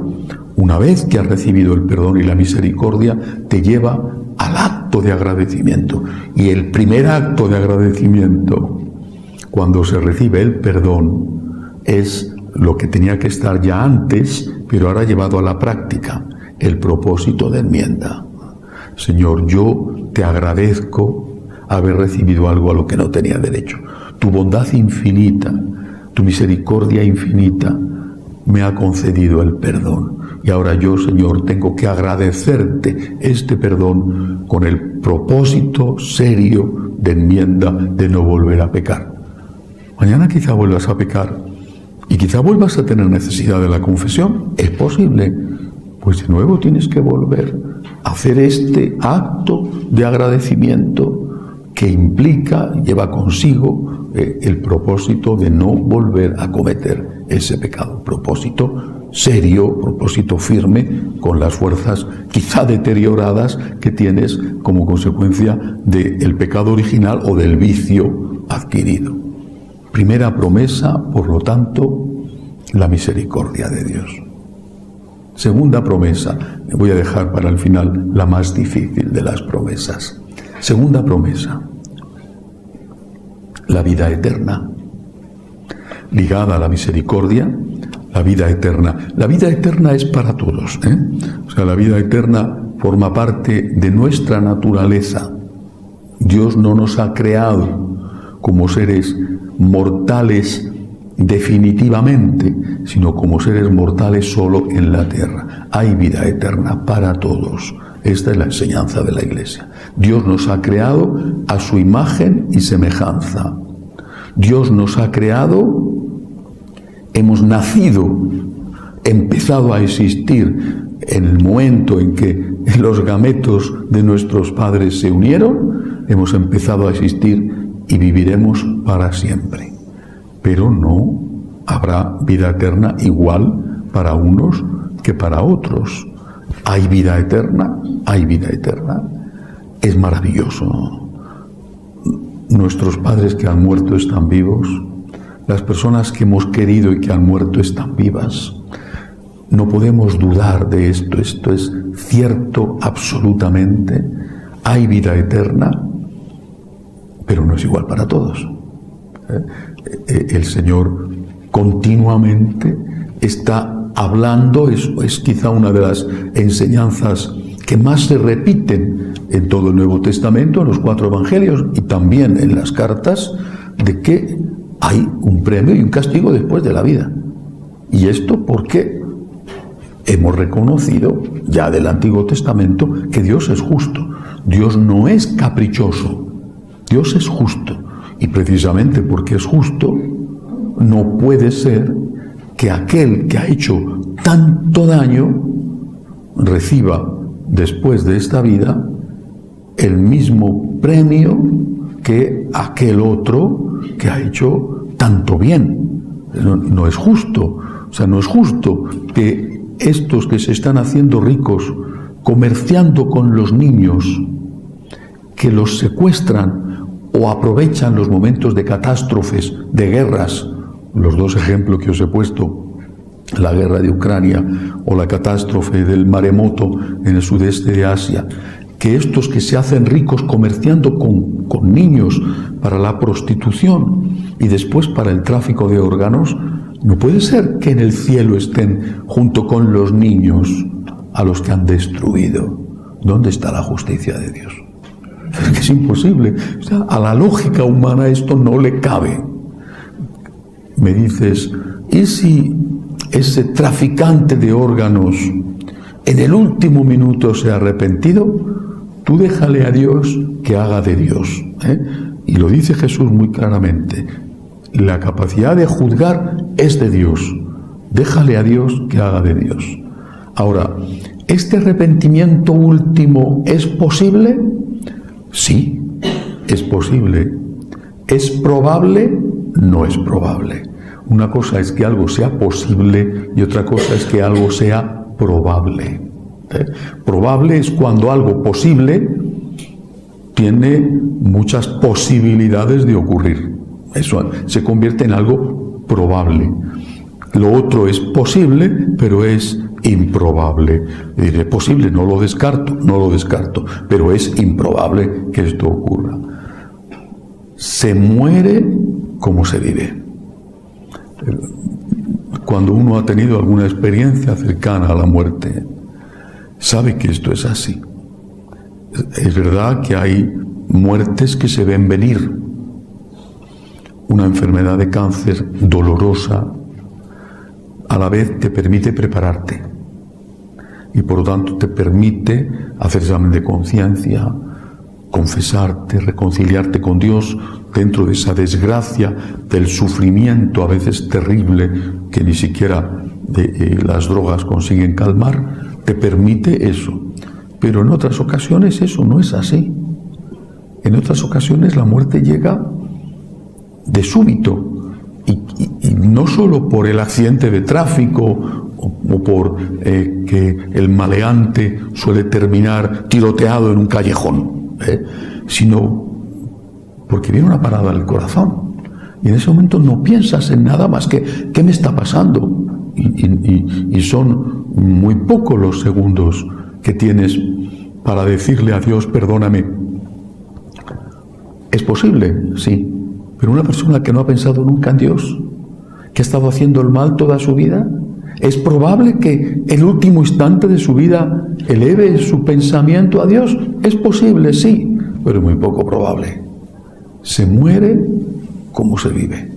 una vez que has recibido el perdón y la misericordia, te lleva al acto de agradecimiento. Y el primer acto de agradecimiento, cuando se recibe el perdón, es lo que tenía que estar ya antes, pero ahora llevado a la práctica, el propósito de enmienda. Señor, yo te agradezco haber recibido algo a lo que no tenía derecho. Tu bondad infinita, tu misericordia infinita me ha concedido el perdón. Y ahora yo, Señor, tengo que agradecerte este perdón con el propósito serio de enmienda de no volver a pecar. Mañana quizá vuelvas a pecar y quizá vuelvas a tener necesidad de la confesión. Es posible. Pues de nuevo tienes que volver a hacer este acto de agradecimiento que implica, lleva consigo el propósito de no volver a cometer ese pecado. Propósito serio, propósito firme, con las fuerzas quizá deterioradas que tienes como consecuencia del pecado original o del vicio adquirido. Primera promesa, por lo tanto, la misericordia de Dios. Segunda promesa, me voy a dejar para el final la más difícil de las promesas. Segunda promesa, la vida eterna. Ligada a la misericordia, la vida eterna. La vida eterna es para todos, O sea, la vida eterna forma parte de nuestra naturaleza. Dios no nos ha creado como seres mortales definitivamente, sino como seres mortales solo en la tierra. Hay vida eterna para todos. Esta es la enseñanza de la Iglesia. Dios nos ha creado a su imagen y semejanza. Dios nos ha creado, hemos nacido, empezado a existir en el momento en que los gametos de nuestros padres se unieron, hemos empezado a existir y viviremos para siempre. Pero no habrá vida eterna igual para unos que para otros. Hay vida eterna, hay vida eterna. Es maravilloso. Nuestros padres que han muerto están vivos. Las personas que hemos querido y que han muerto están vivas. No podemos dudar de esto. Esto es cierto absolutamente. Hay vida eterna, pero no es igual para todos. El Señor continuamente está hablando, es quizá una de las enseñanzas que más se repiten en todo el Nuevo Testamento, en los 4 Evangelios y también en las cartas, de que hay un premio y un castigo después de la vida. ¿Y esto por qué? Hemos reconocido ya del Antiguo Testamento que Dios es justo. Dios no es caprichoso, Dios es justo. Y precisamente porque es justo, no puede ser que aquel que ha hecho tanto daño reciba después de esta vida el mismo premio que aquel otro que ha hecho tanto bien. No es justo. O sea, no es justo que estos que se están haciendo ricos comerciando con los niños, que los secuestran o aprovechan los momentos de catástrofes, de guerras, los 2 ejemplos que os he puesto, la guerra de Ucrania o la catástrofe del maremoto en el sudeste de Asia, que estos que se hacen ricos comerciando con niños para la prostitución y después para el tráfico de órganos, no puede ser que en el cielo estén junto con los niños a los que han destruido. ¿Dónde está la justicia de Dios? Es que es imposible. O sea, a la lógica humana esto no le cabe. Me dices, ¿y si ese traficante de órganos en el último minuto se ha arrepentido? Tú déjale a Dios que haga de Dios. Y lo dice Jesús muy claramente. La capacidad de juzgar es de Dios. Déjale a Dios que haga de Dios. Ahora, ¿este arrepentimiento último es posible? Sí, es posible. ¿Es probable? No es probable. Una cosa es que algo sea posible y otra cosa es que algo sea probable. Probable es cuando algo posible tiene muchas posibilidades de ocurrir. Eso se convierte en algo probable. Lo otro es posible, pero es improbable. Es posible, no lo descarto, pero es improbable que esto ocurra. Se muere como se vive. Cuando uno ha tenido alguna experiencia cercana a la muerte, sabe que esto es así. Es verdad que hay muertes que se ven venir. una enfermedad de cáncer dolorosa, a la vez te permite prepararte y por lo tanto te permite hacer examen de conciencia, confesarte, reconciliarte con Dios dentro de esa desgracia del sufrimiento a veces terrible que ni siquiera las drogas consiguen calmar. Te permite eso, pero en otras ocasiones eso no es así. En otras ocasiones la muerte llega de súbito y no solo por el accidente de tráfico o por que el maleante suele terminar tiroteado en un callejón, sino porque viene una parada del corazón y en ese momento no piensas en nada más que ¿qué me está pasando? Y son muy pocos los segundos que tienes para decirle a Dios perdóname. ¿Es posible? Sí. Pero una persona que no ha pensado nunca en Dios, que ha estado haciendo el mal toda su vida, ¿es probable que el último instante de su vida eleve su pensamiento a Dios? Es posible, sí, pero muy poco probable. Se muere como se vive.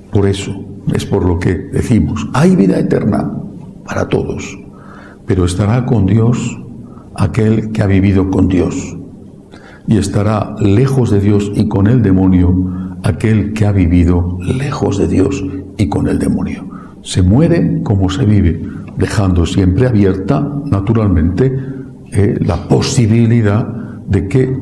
Por eso es por lo que decimos, hay vida eterna para todos, pero estará con Dios aquel que ha vivido con Dios, y estará lejos de Dios y con el demonio aquel que ha vivido lejos de Dios y con el demonio. Se muere como se vive, dejando siempre abierta, naturalmente, la posibilidad de que,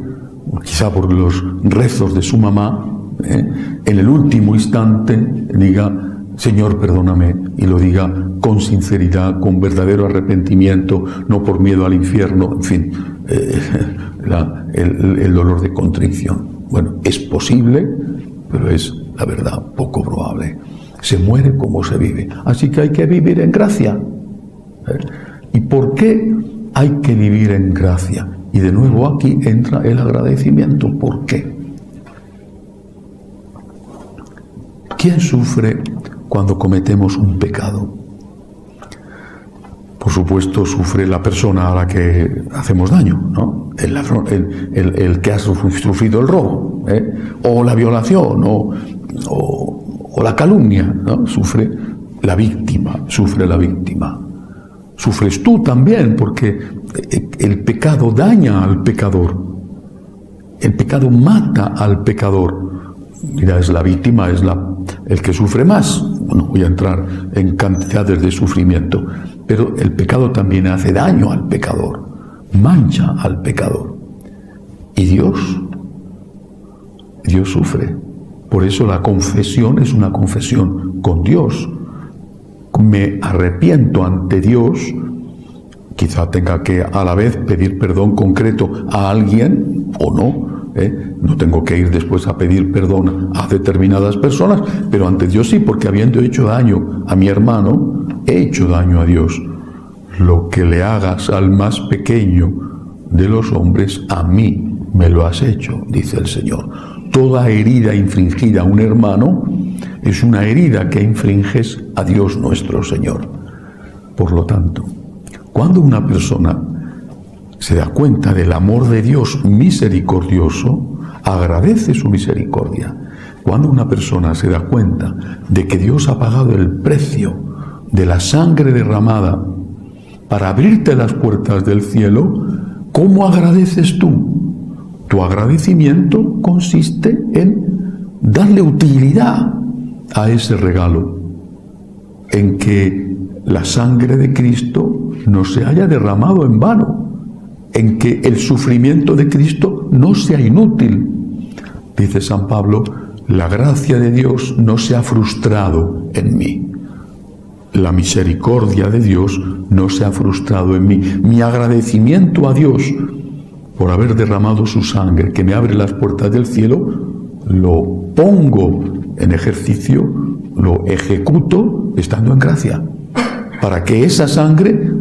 quizá por los rezos de su mamá, en el último instante diga, Señor, perdóname, y lo diga con sinceridad, con verdadero arrepentimiento, no por miedo al infierno, en fin, el dolor de contrición. Bueno, es posible, pero es, la verdad, poco probable. Se muere como se vive. Así que hay que vivir en gracia. ¿Y por qué hay que vivir en gracia? Y de nuevo aquí entra el agradecimiento. ¿Por qué? ¿Quién sufre cuando cometemos un pecado? Por supuesto, sufre la persona a la que hacemos daño, ¿no? El ladrón, el que ha sufrido el robo, o la violación, o la calumnia, ¿no? Sufre la víctima, sufre la víctima. Sufres tú también, porque el pecado daña al pecador. El pecado mata al pecador. Mira, es la víctima, es el que sufre más. No voy a entrar en cantidades de sufrimiento, pero el pecado también hace daño al pecador, mancha al pecador. Y Dios sufre. Por eso la confesión es una confesión con Dios. Me arrepiento ante Dios, quizá tenga que a la vez pedir perdón concreto a alguien o no. No tengo que ir después a pedir perdón a determinadas personas, pero ante Dios sí, porque habiendo hecho daño a mi hermano, he hecho daño a Dios. Lo que le hagas al más pequeño de los hombres, a mí me lo has hecho, dice el Señor. Toda herida infligida a un hermano es una herida que infringes a Dios nuestro Señor. Por lo tanto, cuando una persona se da cuenta del amor de Dios misericordioso, agradece su misericordia. Cuando una persona se da cuenta de que Dios ha pagado el precio de la sangre derramada para abrirte las puertas del cielo, ¿cómo agradeces tú? Tu agradecimiento consiste en darle utilidad a ese regalo, en que la sangre de Cristo no se haya derramado en vano, en que el sufrimiento de Cristo no sea inútil. Dice San Pablo, la gracia de Dios no se ha frustrado en mí. La misericordia de Dios no se ha frustrado en mí. Mi agradecimiento a Dios por haber derramado su sangre, que me abre las puertas del cielo, lo pongo en ejercicio, lo ejecuto estando en gracia, para que esa sangre,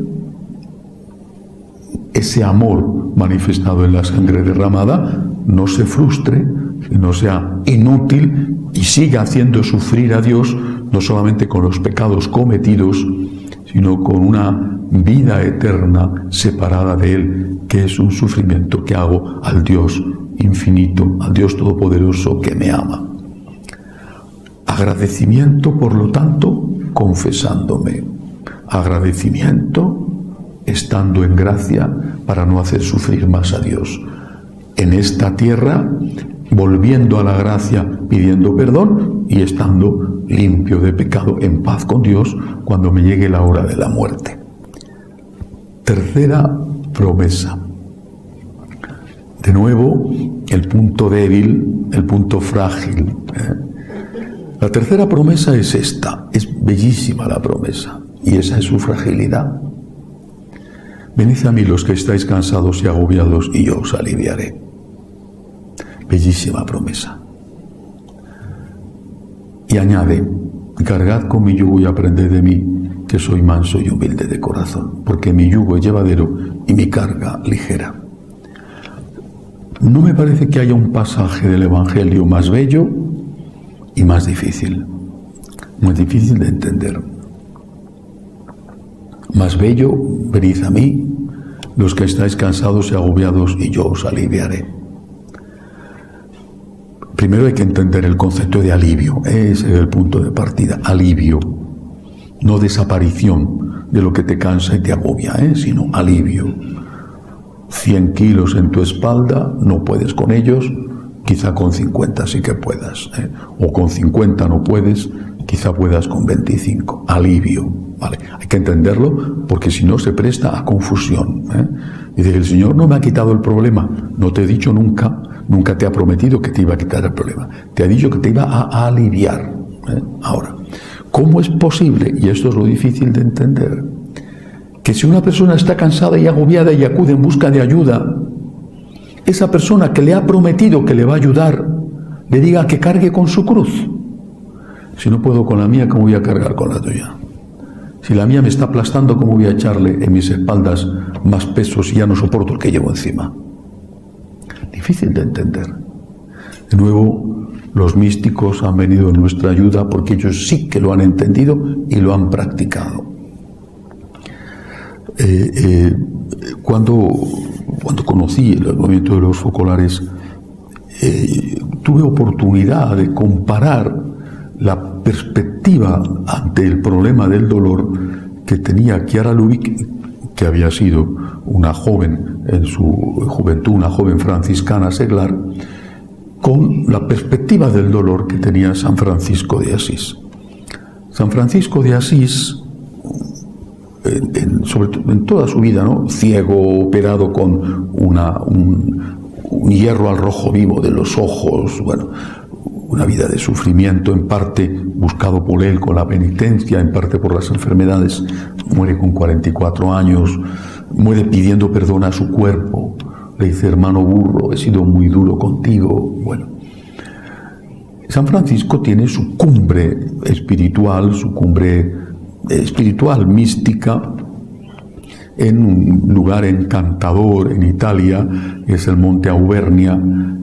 ese amor manifestado en la sangre derramada, no se frustre, no sea inútil y siga haciendo sufrir a Dios, no solamente con los pecados cometidos, sino con una vida eterna separada de Él, que es un sufrimiento que hago al Dios infinito, al Dios todopoderoso que me ama. Agradecimiento, por lo tanto, confesándome. Agradecimiento, estando en gracia para no hacer sufrir más a Dios. En esta tierra, volviendo a la gracia, pidiendo perdón y estando limpio de pecado, en paz con Dios, cuando me llegue la hora de la muerte. Tercera promesa. De nuevo, el punto débil, el punto frágil. La tercera promesa es esta. Es bellísima la promesa. Y esa es su fragilidad. Venid a mí los que estáis cansados y agobiados, y yo os aliviaré. Bellísima promesa. Y añade, cargad con mi yugo y aprended de mí, que soy manso y humilde de corazón, porque mi yugo es llevadero y mi carga ligera. No me parece que haya un pasaje del Evangelio más bello y más difícil de entender. Más bello, venid a mí, los que estáis cansados y agobiados, y yo os aliviaré. Primero hay que entender el concepto de alivio. Ese es el punto de partida. Alivio. No desaparición de lo que te cansa y te agobia, sino alivio. 100 kilos en tu espalda, no puedes con ellos, quizá con 50 sí que puedas. O con 50 no puedes, quizá puedas con 25. Alivio. Vale, hay que entenderlo porque si no se presta a confusión. Dice que el Señor no me ha quitado el problema. No te he dicho nunca te ha prometido que te iba a quitar el problema. Te ha dicho que te iba a aliviar. Ahora, ¿cómo es posible? Y esto es lo difícil de entender. Que si una persona está cansada y agobiada y acude en busca de ayuda, esa persona que le ha prometido que le va a ayudar, le diga que cargue con su cruz. Si no puedo con la mía, ¿cómo voy a cargar con la tuya? Si la mía me está aplastando, ¿cómo voy a echarle en mis espaldas más pesos y ya no soporto el que llevo encima? Difícil de entender. De nuevo, los místicos han venido en nuestra ayuda porque ellos sí que lo han entendido y lo han practicado. Cuando conocí el movimiento de los focolares, tuve oportunidad de comparar la perspectiva ante el problema del dolor que tenía Chiara Lubich, que había sido una joven en su juventud, una joven franciscana seglar, con la perspectiva del dolor que tenía San Francisco de Asís. San Francisco de Asís, sobre todo en toda su vida, ¿no? Ciego, operado con un hierro al rojo vivo de los ojos, bueno, una vida de sufrimiento, en parte buscado por él con la penitencia, en parte por las enfermedades. Muere con 44 años, muere pidiendo perdón a su cuerpo. Le dice, hermano burro, he sido muy duro contigo. Bueno, San Francisco tiene su cumbre espiritual, mística, en un lugar encantador en Italia, que es el Monte Auvernia.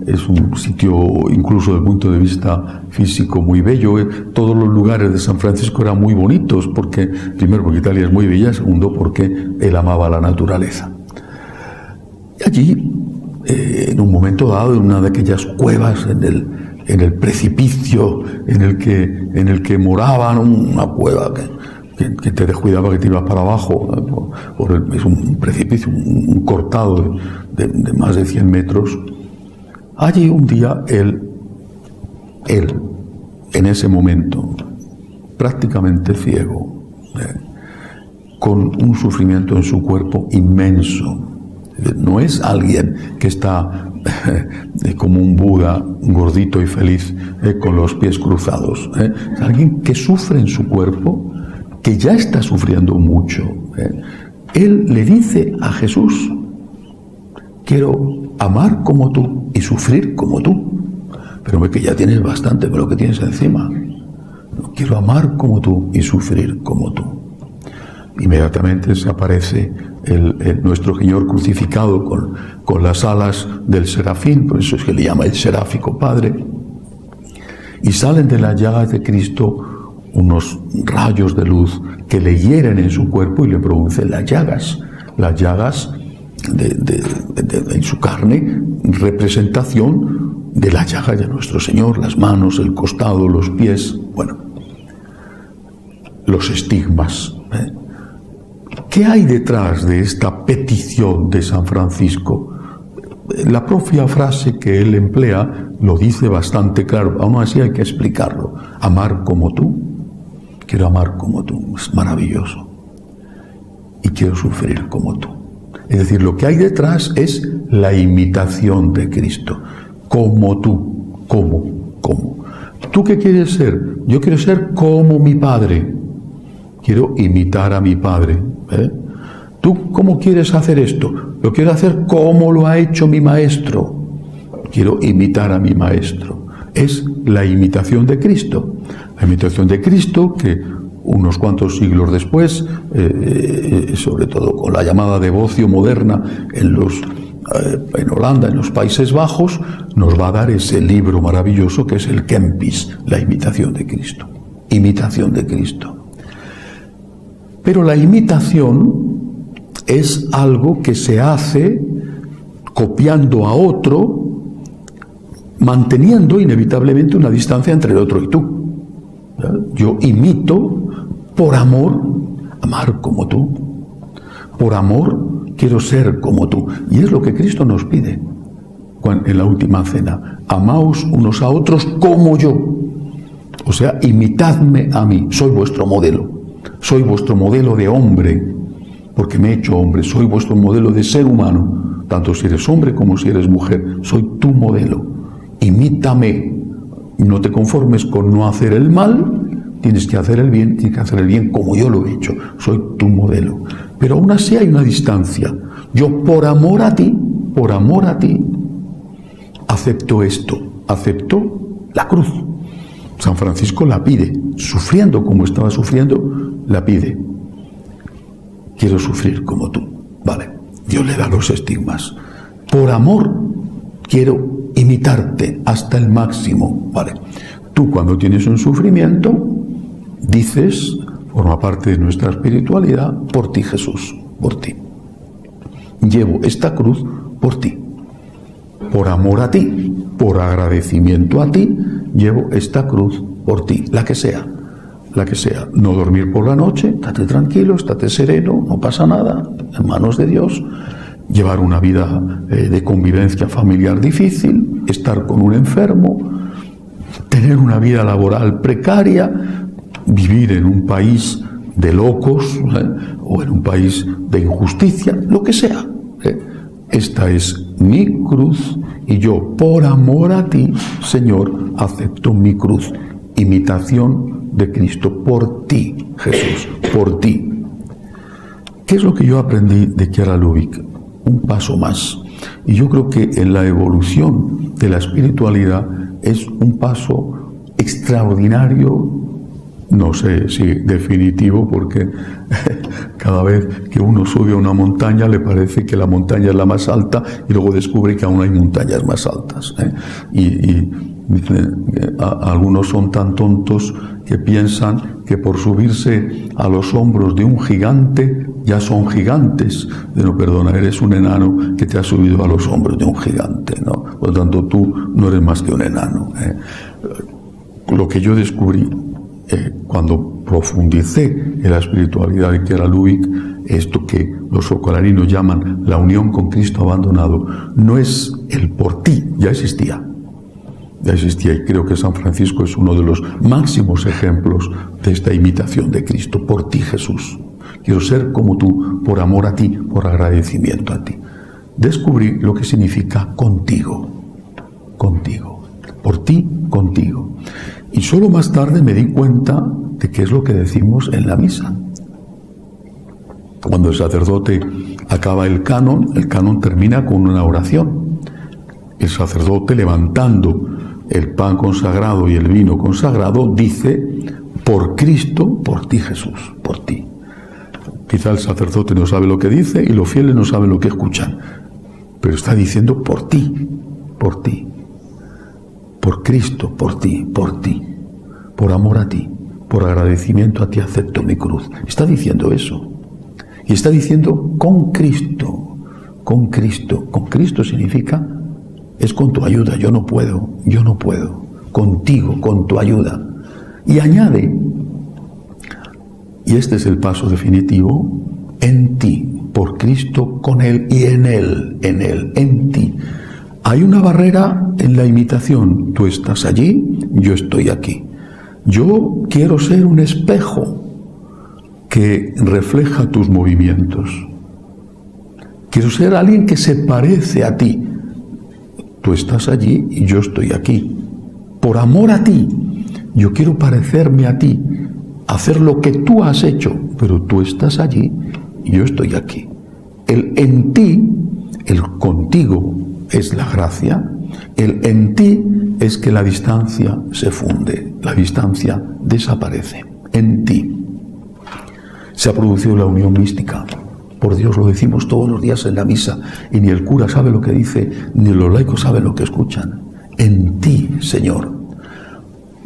Es un sitio, incluso desde el punto de vista físico, muy bello. Todos los lugares de San Francisco eran muy bonitos, primero porque Italia es muy bella, segundo porque él amaba la naturaleza. Y allí, en un momento dado, en una de aquellas cuevas, en el precipicio en el que moraban, una cueva que te descuidaba, que te ibas para abajo, es un precipicio, un cortado de más de 100 metros. Allí un día él, en ese momento, prácticamente ciego, con un sufrimiento en su cuerpo inmenso. No es alguien que está como un Buda, gordito y feliz, con los pies cruzados. Es alguien que sufre en su cuerpo, que ya está sufriendo mucho. Él le dice a Jesús, quiero amar como tú y sufrir como tú. Pero ve que ya tienes bastante con lo que tienes encima. No quiero amar como tú y sufrir como tú. Inmediatamente se aparece nuestro Señor crucificado con las alas del serafín, por eso es que le llama el seráfico Padre. Y salen de las llagas de Cristo unos rayos de luz que le hieren en su cuerpo y le producen las llagas en su carne, representación de la llaga de nuestro Señor, las manos, el costado, los pies, bueno, los estigmas. ¿Qué hay detrás de esta petición de San Francisco? La propia frase que él emplea lo dice bastante claro, aún así hay que explicarlo. Amar como tú, quiero amar como tú, es maravilloso. Y quiero sufrir como tú. Es decir, lo que hay detrás es la imitación de Cristo. Como tú, como. ¿Tú qué quieres ser? Yo quiero ser como mi Padre. Quiero imitar a mi Padre. ¿Tú cómo quieres hacer esto? Lo quiero hacer como lo ha hecho mi Maestro. Quiero imitar a mi Maestro. Es la imitación de Cristo. La imitación de Cristo que unos cuantos siglos después, sobre todo con la llamada devoción moderna en Holanda, en los Países Bajos, nos va a dar ese libro maravilloso que es el Kempis, la imitación de Cristo. Imitación de Cristo. Pero la imitación es algo que se hace copiando a otro, manteniendo inevitablemente una distancia entre el otro y tú. Yo imito por amor, amar como tú. Por amor quiero ser como tú. Y es lo que Cristo nos pide en la última cena. Amaos unos a otros como yo. O sea, imitadme a mí. Soy vuestro modelo. Soy vuestro modelo de hombre, porque me he hecho hombre. Soy vuestro modelo de ser humano, tanto si eres hombre como si eres mujer. Soy tu modelo. Imítame. No te conformes con no hacer el mal. Tienes que hacer el bien, tienes que hacer el bien como yo lo he hecho. Soy tu modelo. Pero aún así hay una distancia. Yo por amor a ti, acepto esto. Acepto la cruz. San Francisco la pide. Sufriendo como estaba sufriendo, la pide. Quiero sufrir como tú. Vale. Dios le da los estigmas. Por amor, quiero imitarte hasta el máximo. Vale. Tú cuando tienes un sufrimiento, dices, forma parte de nuestra espiritualidad, por ti Jesús, por ti. Llevo esta cruz por ti. Por amor a ti, por agradecimiento a ti, llevo esta cruz por ti, la que sea. No dormir por la noche, estate tranquilo, estate sereno, no pasa nada, en manos de Dios. Llevar una vida de convivencia familiar difícil, estar con un enfermo, tener una vida laboral precaria, vivir en un país de locos o en un país de injusticia, lo que sea. Esta es mi cruz y yo, por amor a ti, Señor, acepto mi cruz. Imitación de Cristo, por ti, Jesús, por ti. ¿Qué es lo que yo aprendí de Chiara Lubich? Un paso más. Y yo creo que en la evolución de la espiritualidad es un paso extraordinario, no sé si definitivo, porque cada vez que uno sube a una montaña le parece que la montaña es la más alta y luego descubre que aún hay montañas más altas. Y algunos son tan tontos que piensan que por subirse a los hombros de un gigante ya son gigantes. No, perdona, eres un enano que te ha subido a los hombros de un gigante, ¿no? Por lo tanto, tú no eres más que un enano. Lo que yo descubrí cuando profundicé en la espiritualidad de Chiara Lubich, esto que los socolarinos llaman la unión con Cristo abandonado, no es el por ti, ya existía y creo que San Francisco es uno de los máximos ejemplos de esta imitación de Cristo. Por ti, Jesús, quiero ser como tú, por amor a ti, por agradecimiento a ti. Descubrí lo que significa contigo, por ti, contigo. Y solo más tarde me di cuenta de qué es lo que decimos en la misa. Cuando el sacerdote acaba el canon termina con una oración. El sacerdote, levantando el pan consagrado y el vino consagrado, dice: por Cristo, por ti Jesús, por ti. Quizá el sacerdote no sabe lo que dice y los fieles no saben lo que escuchan, pero está diciendo por ti, por Cristo, por ti, por amor a ti, por agradecimiento a ti acepto mi cruz. Está diciendo eso. Y está diciendo con Cristo. Con Cristo significa es con tu ayuda, yo no puedo, contigo, con tu ayuda. Y añade, y este es el paso definitivo, en ti, por Cristo, con Él y en Él, en ti. Hay una barrera en la imitación, tú estás allí, yo estoy aquí. Yo quiero ser un espejo que refleja tus movimientos. Quiero ser alguien que se parece a ti. Tú estás allí y yo estoy aquí. Por amor a ti, yo quiero parecerme a ti, hacer lo que tú has hecho, pero tú estás allí y yo estoy aquí. El en ti, el contigo es la gracia, el en ti es que la distancia se funde, la distancia desaparece. En ti se ha producido la unión mística. Por Dios, lo decimos todos los días en la misa, y ni el cura sabe lo que dice, ni los laicos saben lo que escuchan. En ti, Señor.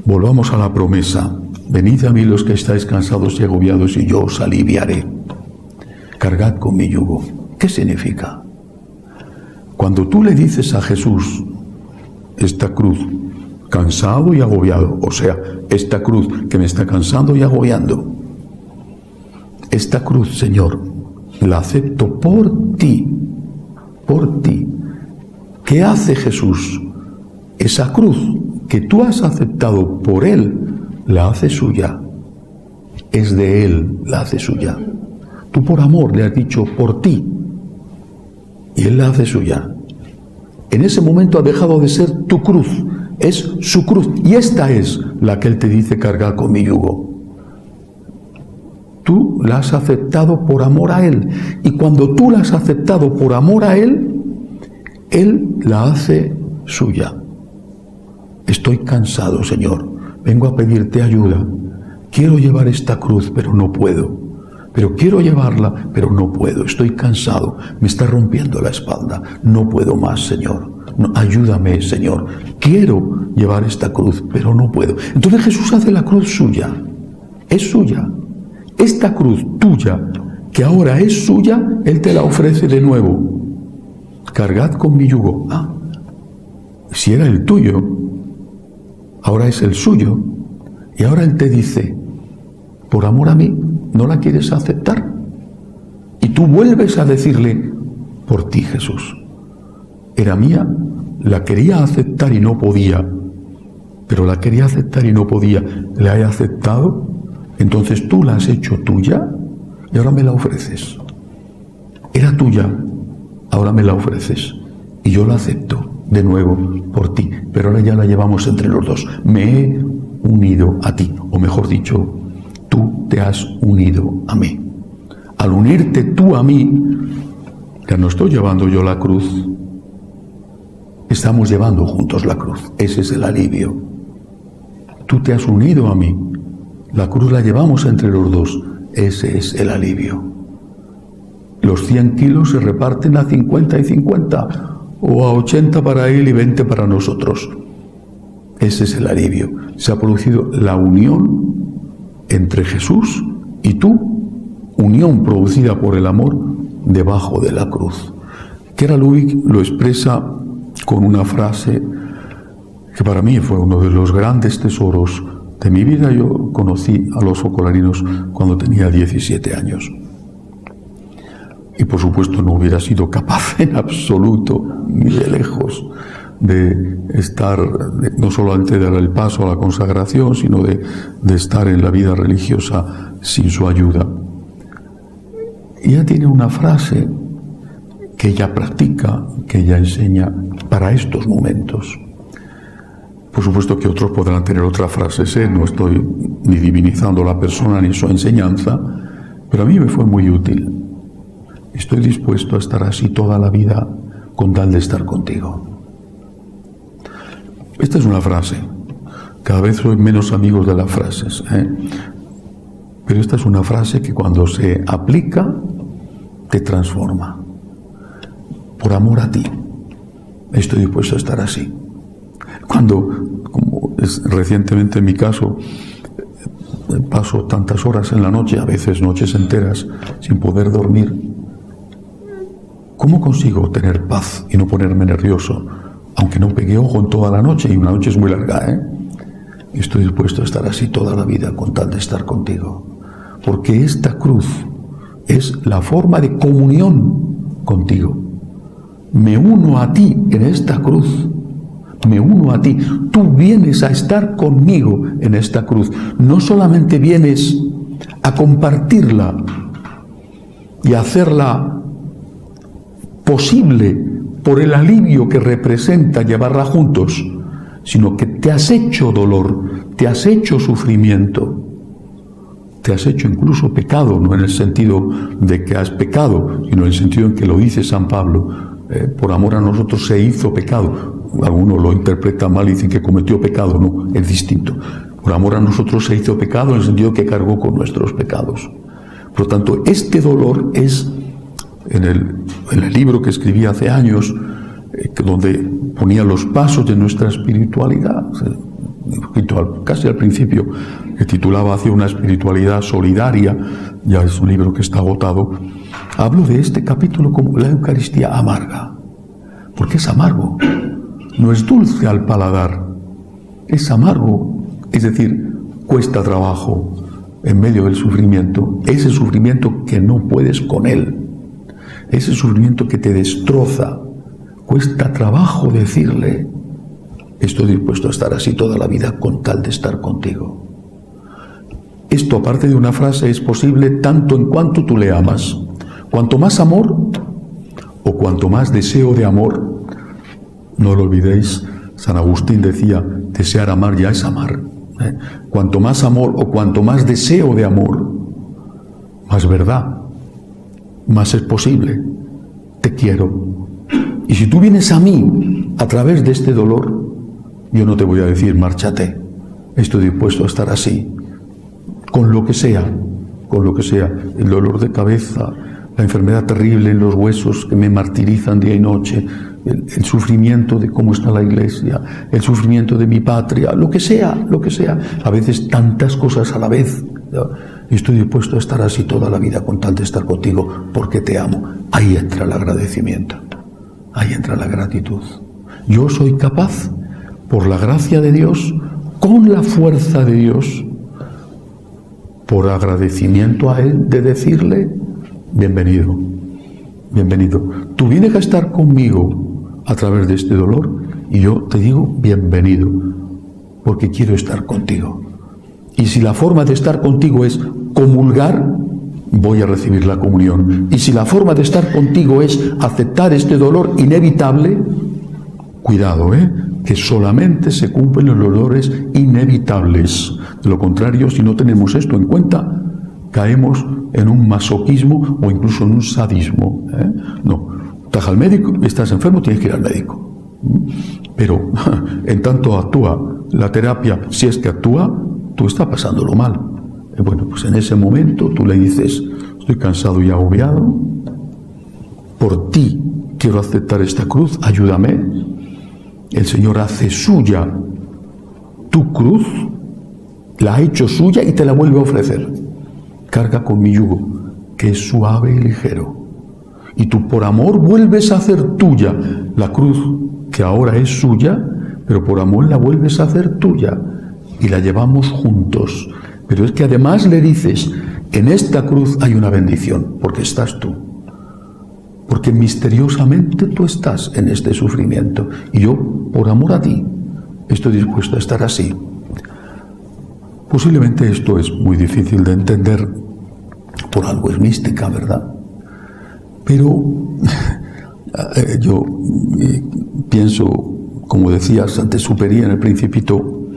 Volvamos a la promesa. Venid a mí los que estáis cansados y agobiados, y yo os aliviaré. Cargad con mi yugo. ¿Qué significa? Cuando tú le dices a Jesús, esta cruz, cansado y agobiado, o sea, esta cruz que me está cansando y agobiando, esta cruz, Señor, la acepto por ti, por ti. ¿Qué hace Jesús? Esa cruz que tú has aceptado por Él, la hace suya. Es de Él, la hace suya. Tú por amor le has dicho por ti, y Él la hace suya. En ese momento ha dejado de ser tu cruz, es su cruz, y esta es la que Él te dice: cargar con mi yugo. Tú la has aceptado por amor a Él, y cuando tú la has aceptado por amor a Él, Él la hace suya. Estoy cansado, Señor, vengo a pedirte ayuda. Quiero llevar esta cruz, pero no puedo. Pero quiero llevarla, pero no puedo. Estoy cansado, me está rompiendo la espalda. No puedo más, Señor. No, ayúdame, Señor. Quiero llevar esta cruz, pero no puedo. Entonces Jesús hace la cruz suya. Es suya. Esta cruz tuya, que ahora es suya, Él te la ofrece de nuevo. Cargad con mi yugo. Ah, si era el tuyo, ahora es el suyo. Y ahora Él te dice: por amor a mí, ¿no la quieres aceptar? Y tú vuelves a decirle: por ti, Jesús. Era mía, la quería aceptar y no podía. Pero la quería aceptar y no podía. La he aceptado. Entonces tú la has hecho tuya y ahora me la ofreces. Era tuya, ahora me la ofreces. Y yo la acepto de nuevo por ti. Pero ahora ya la llevamos entre los dos. Me he unido a ti. O mejor dicho, tú te has unido a mí. Al unirte tú a mí, ya no estoy llevando yo la cruz. Estamos llevando juntos la cruz. Ese es el alivio. Tú te has unido a mí. La cruz la llevamos entre los dos. Ese es el alivio. Los 100 kilos se reparten a 50 y 50, o a 80 para Él y 20 para nosotros. Ese es el alivio. Se ha producido la unión entre Jesús y tú, unión producida por el amor debajo de la cruz. Gerhard Lubick lo expresa con una frase que para mí fue uno de los grandes tesoros de mi vida. Yo conocí a los focolarinos cuando tenía 17 años. Y por supuesto no hubiera sido capaz en absoluto, ni de lejos, de estar, no solamente de dar el paso a la consagración, sino de estar en la vida religiosa sin su ayuda. Y ella tiene una frase que ella practica, que ella enseña para estos momentos. Por supuesto que otros podrán tener otras frases, no estoy ni divinizando a la persona ni su enseñanza, pero a mí me fue muy útil. Estoy dispuesto a estar así toda la vida con tal de estar contigo. Esta es una frase. Cada vez soy menos amigos de las frases, pero esta es una frase que cuando se aplica te transforma. Por amor a ti, estoy dispuesto a estar así. Cuando, como es recientemente en mi caso, paso tantas horas en la noche, a veces noches enteras, sin poder dormir, ¿cómo consigo tener paz y no ponerme nervioso? aunque no pegué ojo en toda la noche, y una noche es muy larga, estoy dispuesto a estar así toda la vida con tal de estar contigo. Porque esta cruz es la forma de comunión contigo. Me uno a ti en esta cruz. Me uno a ti. Tú vienes a estar conmigo en esta cruz. No solamente vienes a compartirla y hacerla posible por el alivio que representa llevarla juntos, sino que te has hecho dolor, te has hecho sufrimiento, te has hecho incluso pecado, no en el sentido de que has pecado, sino en el sentido en que lo dice San Pablo, por amor a nosotros se hizo pecado. Algunos lo interpretan mal y dicen que cometió pecado, no, es distinto. Por amor a nosotros se hizo pecado en el sentido que cargó con nuestros pecados. Por lo tanto, este dolor es, en el libro que escribí hace años, donde ponía los pasos de nuestra espiritualidad, casi al principio, que titulaba Hacia una espiritualidad solidaria, ya es un libro que está agotado, hablo de este capítulo como la Eucaristía amarga, porque es amargo, no es dulce al paladar, es amargo, es decir, cuesta trabajo en medio del sufrimiento, ese sufrimiento que no puedes con él, ese sufrimiento que te destroza, cuesta trabajo decirle: estoy dispuesto a estar así toda la vida con tal de estar contigo. Esto, aparte de una frase, es posible tanto en cuanto tú le amas. Cuanto más amor o cuanto más deseo de amor, no lo olvidéis, San Agustín decía, desear amar ya es amar. Cuanto más amor o cuanto más deseo de amor, más verdad, más es posible. Te quiero. Y si tú vienes a mí a través de este dolor, yo no te voy a decir, márchate. Estoy dispuesto a estar así, con lo que sea, el dolor de cabeza, la enfermedad terrible en los huesos que me martirizan día y noche, el sufrimiento de cómo está la iglesia, el sufrimiento de mi patria, lo que sea, a veces tantas cosas a la vez. Estoy dispuesto a estar así toda la vida con tal de estar contigo, porque te amo. Ahí entra el agradecimiento, ahí entra la gratitud. Yo soy capaz, por la gracia de Dios, con la fuerza de Dios, por agradecimiento a Él, de decirle: bienvenido, bienvenido. Tú vienes a estar conmigo a través de este dolor y yo te digo bienvenido, porque quiero estar contigo. Y si la forma de estar contigo es comulgar, voy a recibir la comunión. Y si la forma de estar contigo es aceptar este dolor inevitable, cuidado, que solamente se cumplen los dolores inevitables. De lo contrario, si no tenemos esto en cuenta, caemos en un masoquismo o incluso en un sadismo. No, estás al médico, estás enfermo, tienes que ir al médico. Pero en tanto actúa la terapia, si es que actúa, tú estás pasándolo mal. Bueno, pues en ese momento tú le dices: estoy cansado y agobiado, por ti quiero aceptar esta cruz, ayúdame. El Señor hace suya tu cruz, la ha hecho suya y te la vuelve a ofrecer. Carga con mi yugo, que es suave y ligero. Y tú por amor vuelves a hacer tuya la cruz, que ahora es suya, pero por amor la vuelves a hacer tuya. Y la llevamos juntos. Pero es que además le dices: en esta cruz hay una bendición, porque estás tú. Porque misteriosamente tú estás en este sufrimiento. Y yo, por amor a ti, estoy dispuesto a estar así. Posiblemente esto es muy difícil de entender, por algo es mística, ¿verdad? Pero yo pienso, como decía Saint-Exupéry en El Principito,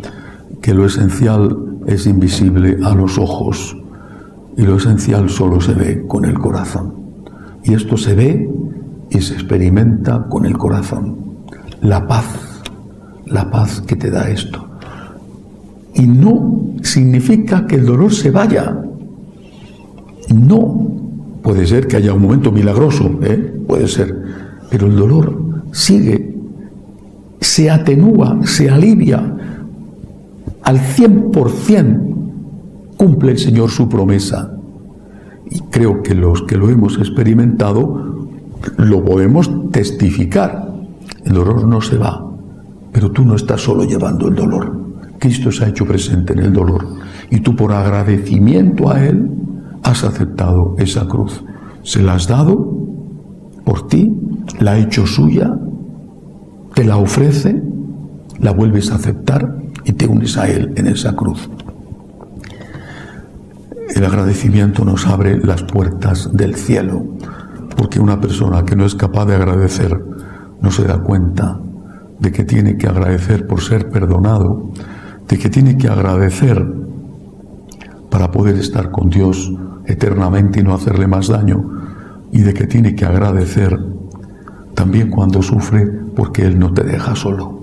que lo esencial es invisible a los ojos y lo esencial solo se ve con el corazón. Y esto se ve y se experimenta con el corazón. La paz que te da esto. Y no significa que el dolor se vaya. No. Puede ser que haya un momento milagroso, puede ser. Pero el dolor sigue, se atenúa, se alivia. Al 100% cumple el Señor su promesa. Y creo que los que lo hemos experimentado lo podemos testificar. El dolor no se va, pero tú no estás solo llevando el dolor. Cristo se ha hecho presente en el dolor y tú por agradecimiento a Él has aceptado esa cruz. Se la has dado por ti, la ha hecho suya, te la ofrece, la vuelves a aceptar y te unes a Él en esa cruz. El agradecimiento nos abre las puertas del cielo, porque una persona que no es capaz de agradecer no se da cuenta de que tiene que agradecer por ser perdonado, de que tiene que agradecer para poder estar con Dios eternamente y no hacerle más daño, y de que tiene que agradecer también cuando sufre porque Él no te deja solo.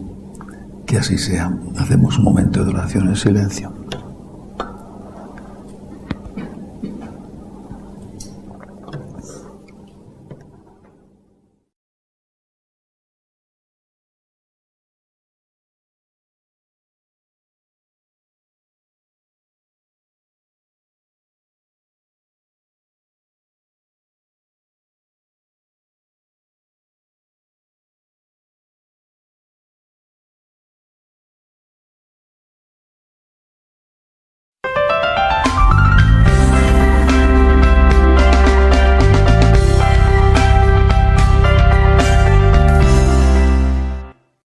Que así sea. Hacemos un momento de oración en silencio.